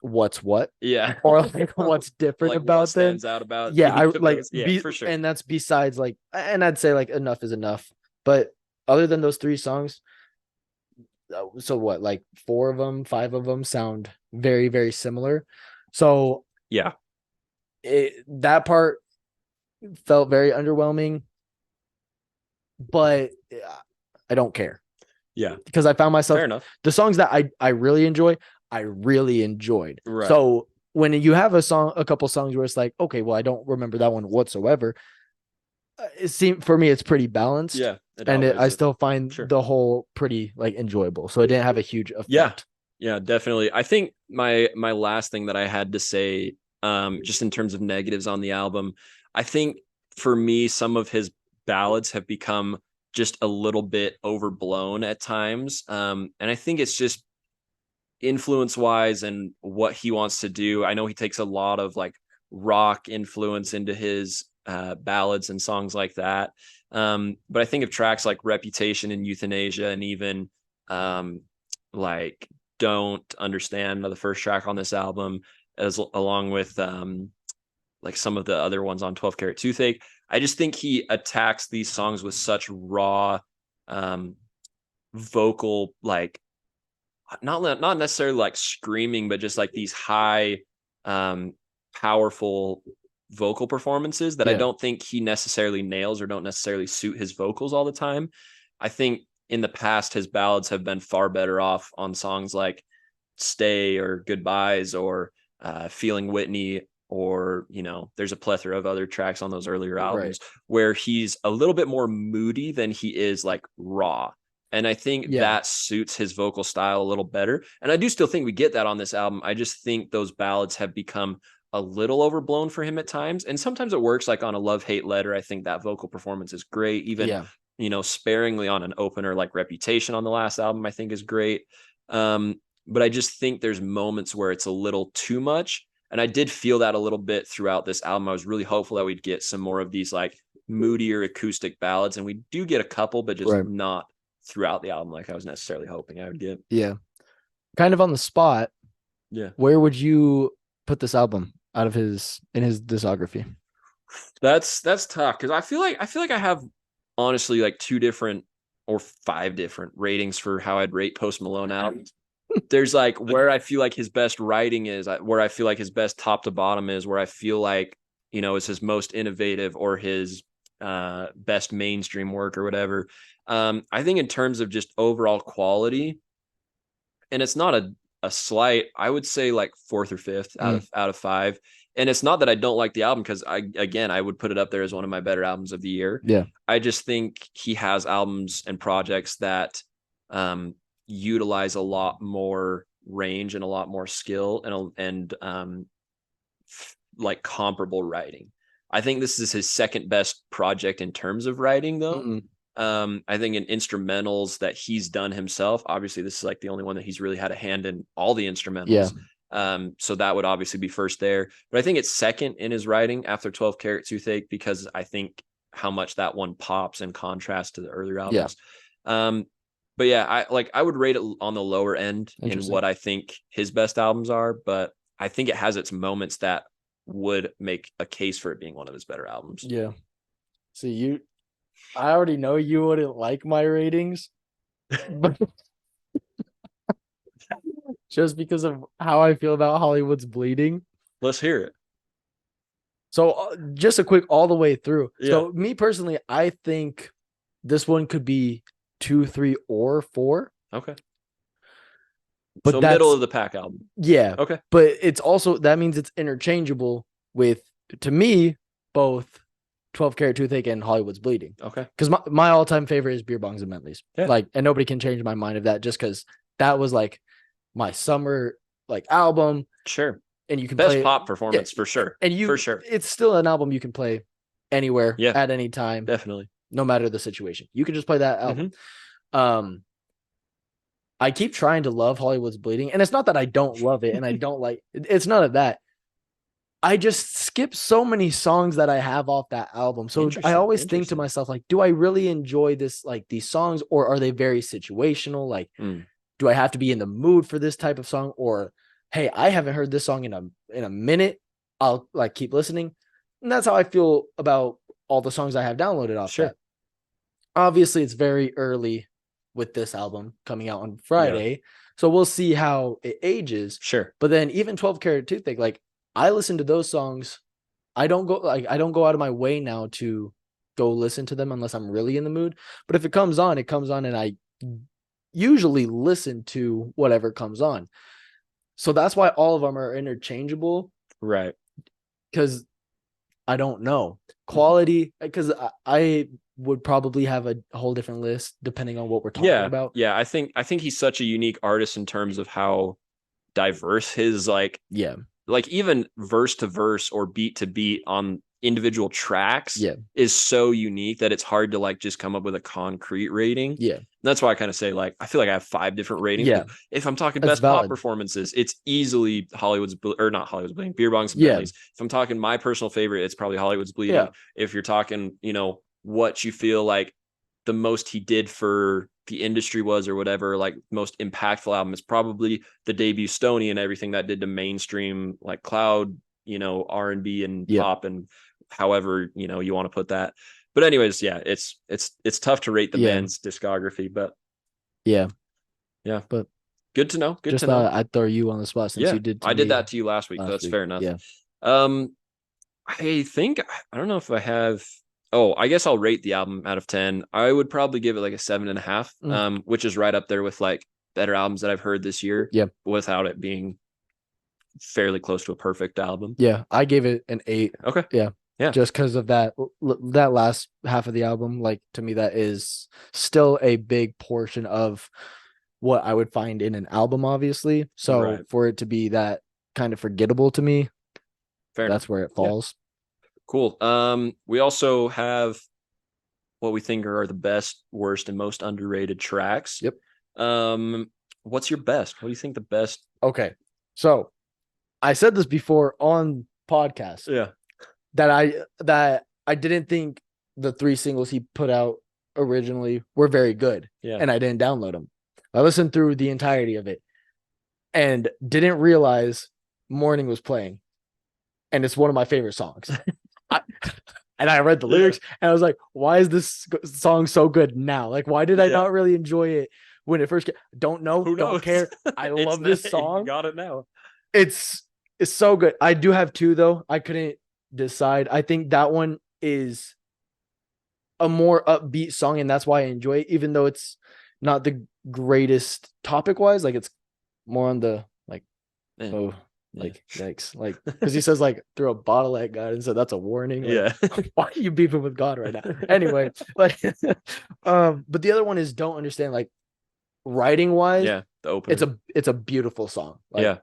what's what. Yeah. Or like what's different like about what them. stands out about. Yeah, I like for sure. And that's besides like, and I'd say like enough is enough. But other than those 3 songs, so what, like 4 of them, 5 of them sound very, very similar. So yeah, that part felt very underwhelming, but I don't care. Yeah, because I found myself, fair enough, the songs that I really enjoy, I really enjoyed. Right. So when you have a couple songs where it's like, okay, well, I don't remember that one whatsoever. It seemed for me, it's pretty balanced. Yeah. I still find the whole pretty like enjoyable. So it didn't have a huge effect. Yeah, definitely. I think my last thing that I had to say, just in terms of negatives on the album, I think for me, some of his ballads have become just a little bit overblown at times. And I think it's just influence wise and what he wants to do. I know he takes a lot of like rock influence into his ballads and songs like that. But I think of tracks like Reputation and Euthanasia, and even like Don't Understand, the first track on this album, as along with like some of the other ones on 12 Karat Toothache. I just think he attacks these songs with such raw vocal, like not necessarily like screaming, but just like these high powerful vocal performances that I Yeah. don't think he necessarily nails or don't necessarily suit his vocals all the time. I think in the past, his ballads have been far better off on songs like Stay or Goodbyes or Feeling Whitney, or, you know, there's a plethora of other tracks on those earlier albums where he's a little bit more moody than he is like raw. And I think that suits his vocal style a little better. And I do still think we get that on this album. I just think those ballads have become a little overblown for him at times. And sometimes it works, like on A Love-Hate Letter. I think that vocal performance is great. Even, you know, sparingly on an opener like Reputation on the last album, I think is great. But I just think there's moments where it's a little too much. And I did feel that a little bit throughout this album. I was really hopeful that we'd get some more of these like moodier acoustic ballads. And we do get a couple, but just not throughout the album like I was necessarily hoping I would get. Yeah. Kind of on the spot. Yeah. Where would you put this album out of in his discography? That's tough, because I feel like I have honestly like 2 different or 5 different ratings for how I'd rate Post Malone albums. There's like where I feel like his best writing is, where I feel like his best top to bottom is, where I feel like, you know, is his most innovative or his best mainstream work or whatever. I think in terms of just overall quality, and it's not a slight, I would say like 4th or 5th out of 5. And it's not that I don't like the album, because I would put it up there as one of my better albums of the year. Yeah. I just think he has albums and projects that utilize a lot more range and a lot more skill and like comparable writing. I think this is his second best project in terms of writing, though. I think in instrumentals that he's done himself, obviously this is like the only one that he's really had a hand in all the instrumentals. So that would obviously be first there, but I think it's second in his writing after 12 Karat Toothache, because I think how much that one pops in contrast to the earlier albums. But yeah, I would rate it on the lower end in what I think his best albums are, but I think it has its moments that would make a case for it being one of his better albums. Yeah. See, I already know you wouldn't like my ratings, but just because of how I feel about Hollywood's Bleeding. Let's hear it. So just a quick all the way through. So me personally, I think this one could be 2, 3, or 4. Okay. But so that's middle of the pack album. Yeah. Okay. But it's also, that means it's interchangeable with, to me, both 12 Karat Toothache and Hollywood's Bleeding. Okay. Because my all-time favorite is Beer Bongs and Bentleys. Like, and nobody can change my mind of that, just because that was like my summer like album. Sure. And you can best play pop performance for sure. And for sure. It's still an album you can play anywhere at any time. Definitely. No matter the situation. You can just play that album. I keep trying to love Hollywood's Bleeding, and it's not that I don't love it and I don't like it's none of that. I just skip so many songs that I have off that album. So I always think to myself, like, do I really enjoy this, like these songs, or are they very situational? Like, do I have to be in the mood for this type of song? Or, hey, I haven't heard this song in a minute. I'll like keep listening. And that's how I feel about all the songs I have downloaded off that. Obviously, it's very early with this album coming out on Friday. So we'll see how it ages. Sure. But then even 12 Karat Toothache, like, I listen to those songs. I don't go out of my way now to go listen to them unless I'm really in the mood. But if it comes on, and I usually listen to whatever comes on. So that's why all of them are interchangeable. Right. Because I don't know. Quality, because I would probably have a whole different list depending on what we're talking about. Yeah, I think he's such a unique artist in terms of how diverse his like even verse to verse or beat to beat on individual tracks is so unique that it's hard to like just come up with a concrete rating. And that's why I kind of say, like, I feel like I have 5 different ratings. If I'm talking best pop performances, it's easily not Hollywood's Bleeding, Beer Bongs and Bentleys. If I'm talking my personal favorite, it's probably Hollywood's Bleeding. If you're talking, you know, what you feel like the most he did for the industry was, or whatever, like most impactful album, is probably the debut Stoney and everything that did to mainstream like cloud, you know, R&B and pop, and however, you know, you want to put that. But anyways, it's tough to rate the band's discography, but but good to know. Good to know. I'd throw you on the spot since you did. I did that to you last week. So that's fair enough. I think I don't know if I have. Oh, I guess I'll rate the album out of 10. I would probably give it like a 7.5, which is right up there with like better albums that I've heard this year. Yeah. Without it being fairly close to a perfect album. Yeah, I gave it an 8. Okay. Yeah. Yeah. Just because of that last half of the album, like to me, that is still a big portion of what I would find in an album, obviously. So Right. for it to be that kind of forgettable to me, Fair that's enough. where it falls. Cool. We also have what we think are the best, worst, and most underrated tracks. Yep. What's your best? What do you think the best? Okay. So I said this before on podcast. Yeah. That I didn't think the 3 singles he put out originally were very good. Yeah. And I didn't download them. I listened through the entirety of it and didn't realize Morning was playing. And it's one of my favorite songs. And I read the lyrics and I was like, why is this song so good now? Like, why did I not really enjoy it when it first came? Don't know. Don't care. I love this song. Got it now. It's so good. I do have 2 though. I couldn't decide. I think that one is a more upbeat song, and that's why I enjoy it, even though it's not the greatest topic wise. Like it's more on the like, yikes, like because he says like throw a bottle at God and so that's a warning. Like, why are you beefing with God right now? Anyway, like but the other one is Don't Understand. Like writing wise, the opener. It's a beautiful song. Like,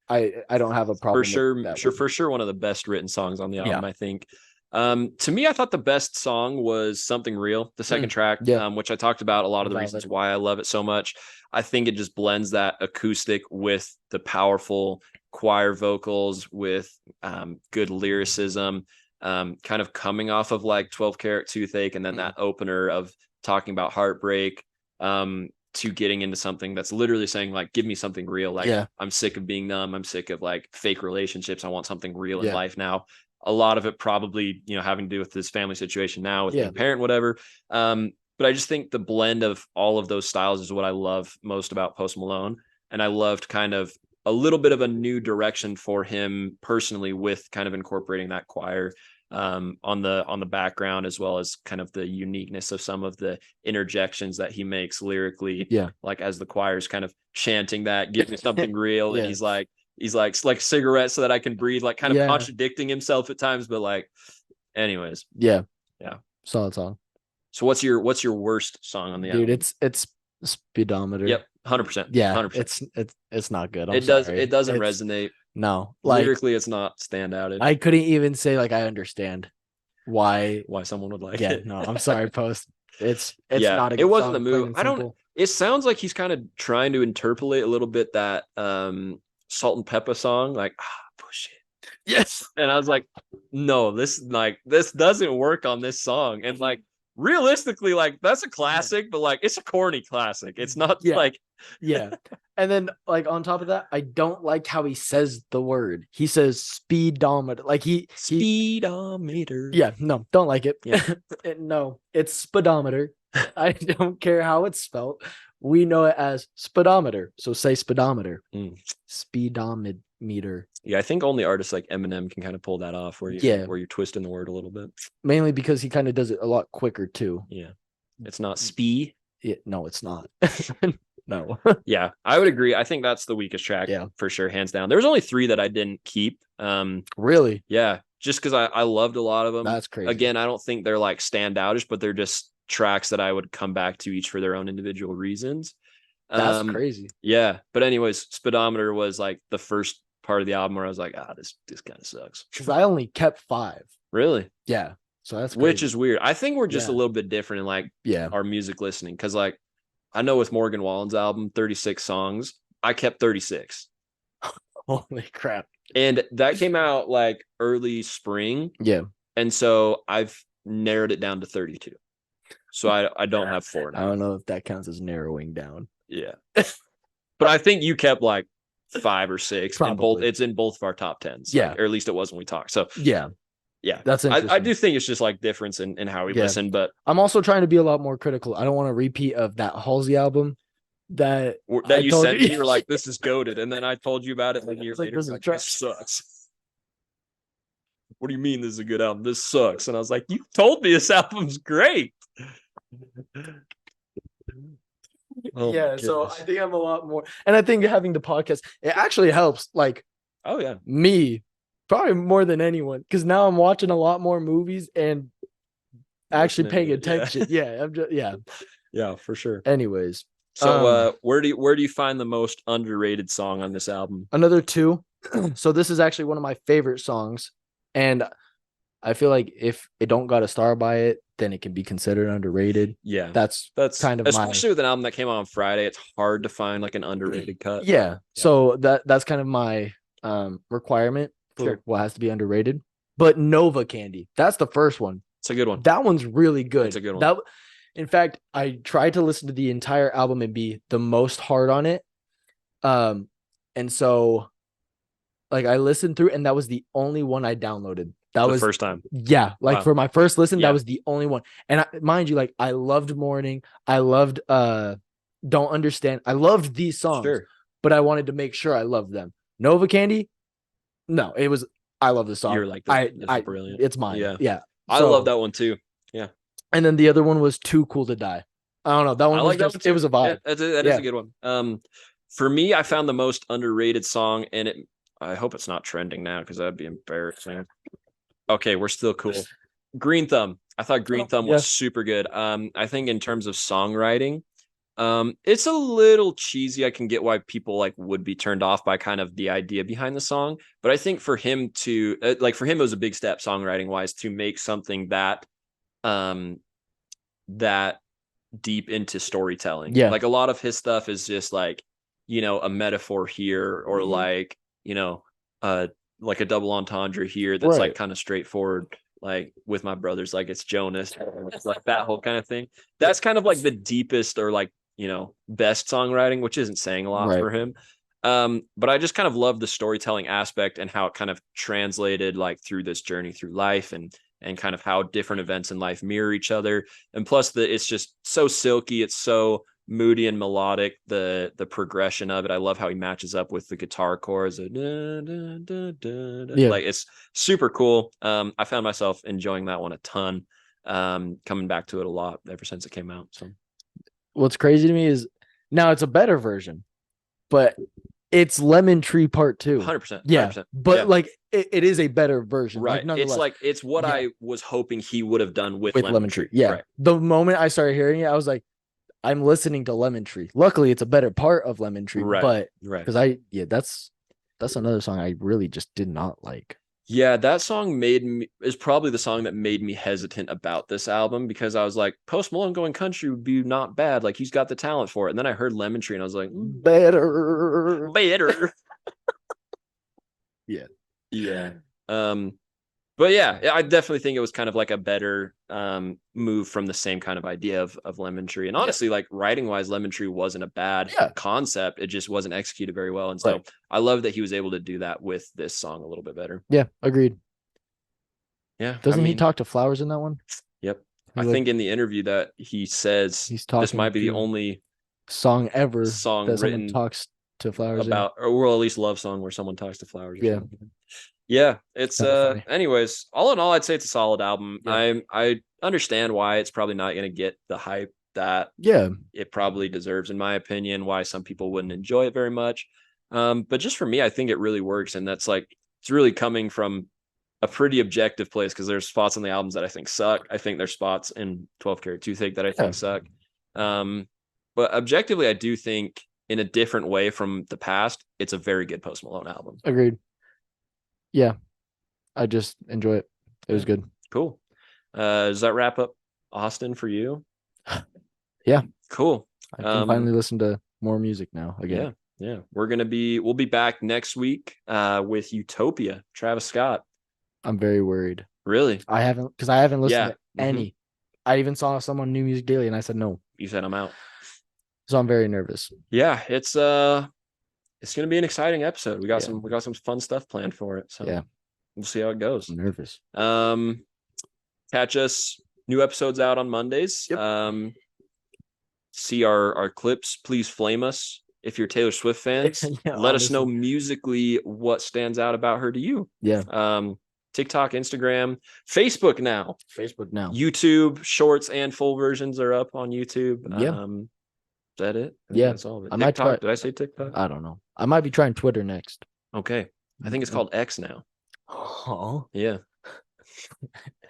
I don't have a problem for sure one of the best written songs on the album. I think to me, I thought the best song was Something Real, the second track, which I talked about a lot of the reasons why I love it so much. I think it just blends that acoustic with the powerful choir vocals with good lyricism, kind of coming off of like 12 Karat Toothache, and then that opener of talking about heartbreak, to getting into something that's literally saying like, give me something real. Like I'm sick of being numb. I'm sick of like fake relationships. I want something real in life now. A lot of it probably, having to do with this family situation now with being a parent, whatever. But I just think the blend of all of those styles is what I love most about Post Malone. And I loved kind of a little bit of a new direction for him personally with kind of incorporating that choir on the background, as well as kind of the uniqueness of some of the interjections that he makes lyrically. Like as the choir's kind of chanting that, give me something real. And he's like cigarettes so that I can breathe, like kind of contradicting himself at times, but like anyways. Solid song. So what's your worst song on the album? Dude, it's Speedometer. Yep. 100%. Yeah. 100%. It's not good. It doesn't resonate. No, like lyrically, it's not stand out. I couldn't even say like I understand why someone would like it. No, I'm sorry, Post. It's not a good it wasn't song, the move. I don't. It sounds like he's kind of trying to interpolate a little bit that Salt and Pepper song, like push it. Yes. And I was like, no, this doesn't work on this song. And like realistically, like that's a classic, but like it's a corny classic. It's not like And then like on top of that, I don't like how he says the word. He says speedometer. Like speedometer. Yeah, no, don't like it. No, it's speedometer. I don't care how it's spelled. We know it as speedometer. So say speedometer. Speedometer. Yeah, I think only artists like Eminem can kind of pull that off where you're twisting the word a little bit. Mainly because he kind of does it a lot quicker too. Yeah. It's not spee. No, it's not. No. Yeah, I would agree. I think that's the weakest track for sure, hands down. There was only 3 that I didn't keep. Really? Yeah, just because I loved a lot of them. That's crazy. Again, I don't think they're like standoutish, but they're just tracks that I would come back to each for their own individual reasons. That's crazy. Yeah, but anyways, Speedometer was like the first part of the album where I was like, this kind of sucks. Because I only kept 5. Really? Yeah. So that's crazy. Which is weird. I think we're just a little bit different in like our music listening, because like I know with Morgan Wallen's album, 36 songs, I kept 36. Holy crap. And that came out like early spring. Yeah. And so I've narrowed it down to 32. So I don't have 4 now. I don't know if that counts as narrowing down. Yeah. But I think you kept like 5 or 6. Probably. It's in both of our top 10s. Yeah. Like, or at least it was when we talked. So yeah. That's interesting. I do think it's just like difference in how we listen, but I'm also trying to be a lot more critical. I don't want a repeat of that Halsey album that you sent me. You were like, this is goated. And then I told you about it, and a year later, like, this sucks. what do you mean this is a good album? This sucks. And I was like, you told me this album's great. Oh yeah, so I think I'm a lot more, and I think having the podcast, it actually helps, like, oh yeah, me probably more than anyone, because now I'm watching a lot more movies and actually paying attention. Yeah, I'm just yeah, for sure. Anyways, so where do you find the most underrated song on this album? Another two. So this is actually one of my favorite songs, and I feel like if it don't got a star by it, then it can be considered underrated. Yeah, that's kind of especially with an album that came out on Friday. It's hard to find like an underrated cut. Yeah. So that's kind of my requirement for what has to be underrated. But Nova Candy, that's the first one. It's a good one. That one's really good. It's a good one. In fact, I tried to listen to the entire album and be the most hard on it. And so like I listened through, and that was the only one I downloaded. That was the first time. Yeah. Like for my first listen, that was the only one. And mind you, like I loved Morning. I loved Don't Understand. I loved these songs, but I wanted to make sure I loved them. Nova Candy. No, it was, I love this song. You're like, brilliant. It's mine. Yeah. I love that one too. Yeah. And then the other one was Too Cool to Die. I don't know. That one was just, it was a vibe. Yeah, that is a good one. For me, I found the most underrated song, and I hope it's not trending now because that'd be embarrassing. Okay, we're still cool. Green Thumb. I thought Green Thumb was super good. I think in terms of songwriting, it's a little cheesy. I can get why people like would be turned off by kind of the idea behind the song, but I think for him to it was a big step songwriting wise to make something that that deep into storytelling. Yeah, like a lot of his stuff is just like, a metaphor here, or like, like a double entendre here that's like kind of straightforward, like with my brothers, like it's Jonas, it's like that whole kind of thing. That's kind of like the deepest or like, best songwriting, which isn't saying a lot for him. But I just kind of love the storytelling aspect and how it kind of translated like through this journey through life, and kind of how different events in life mirror each other. And plus it's just so silky. It's so moody and melodic, the progression of it. I love how he matches up with the guitar chords. Like it's super cool. I found myself enjoying that one a ton, coming back to it a lot ever since it came out. So what's crazy to me is now it's a better version, but it's Lemon Tree Part 2. 100%. Yeah, but like it is a better version, right? Like, it's what I was hoping he would have done with Lemon Tree. Yeah, the moment I started hearing it, I was like, I'm listening to Lemon Tree. Luckily, it's a better part of Lemon Tree, but because that's another song I really just did not like. Yeah, that song is probably the song that made me hesitant about this album, because I was like, Post Malone going country would be not bad. Like he's got the talent for it. And then I heard Lemon Tree and I was like, better. Yeah. But yeah, I definitely think it was kind of like a better move from the same kind of idea of Lemon Tree. And honestly, like writing wise, Lemon Tree wasn't a bad concept. It just wasn't executed very well. And so I love that he was able to do that with this song a little bit better. Yeah, agreed. Yeah. Doesn't he talk to flowers in that one? Yep. I think in the interview that he says this might be the only song ever that someone talks to flowers about, or at least love song where someone talks to flowers. Yeah, it's anyways, all in all, I'd say it's a solid album. I understand why it's probably not going to get the hype that it probably deserves, in my opinion, why some people wouldn't enjoy it very much. But just for me, I think it really works, and that's like, it's really coming from a pretty objective place, because there's spots on the albums that I think suck. I think there's spots in 12 Karat Toothache that I think suck. But objectively, I do think in a different way from the past, it's a very good Post Malone album. Agreed. Yeah, I just enjoy it. It was good. Cool. Does that wrap up Austin for you? Yeah. Cool. I can finally listen to more music now again. Yeah. We'll be back next week with Utopia, Travis Scott. I'm very worried. Really? I haven't listened to any. I even saw someone New Music Daily and I said no. You said I'm out. So I'm very nervous. Yeah, it's going to be an exciting episode. We got some fun stuff planned for it. So we'll see how it goes. I'm nervous. Catch us. New episodes out on Mondays. Yep. See our clips. Please flame us if you're Taylor Swift fans. Let us know musically what stands out about her to you. Yeah. TikTok, Instagram, Facebook now. Facebook now. YouTube shorts and full versions are up on YouTube. Yeah. Is that it? I think Yeah. that's all of it. I might try. TikTok? Did I say TikTok? I don't know. I might be trying Twitter next. Okay. I think it's called X now. Oh, Yeah.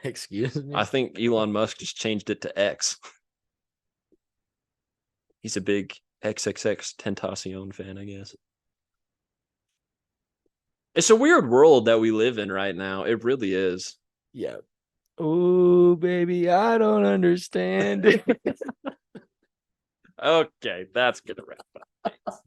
excuse me. I think Elon Musk just changed it to X. He's a big XXX Tentacion fan, I guess. It's a weird world that we live in right now. It really is. Yeah. Oh, baby, I don't understand. Okay, that's gonna wrap up.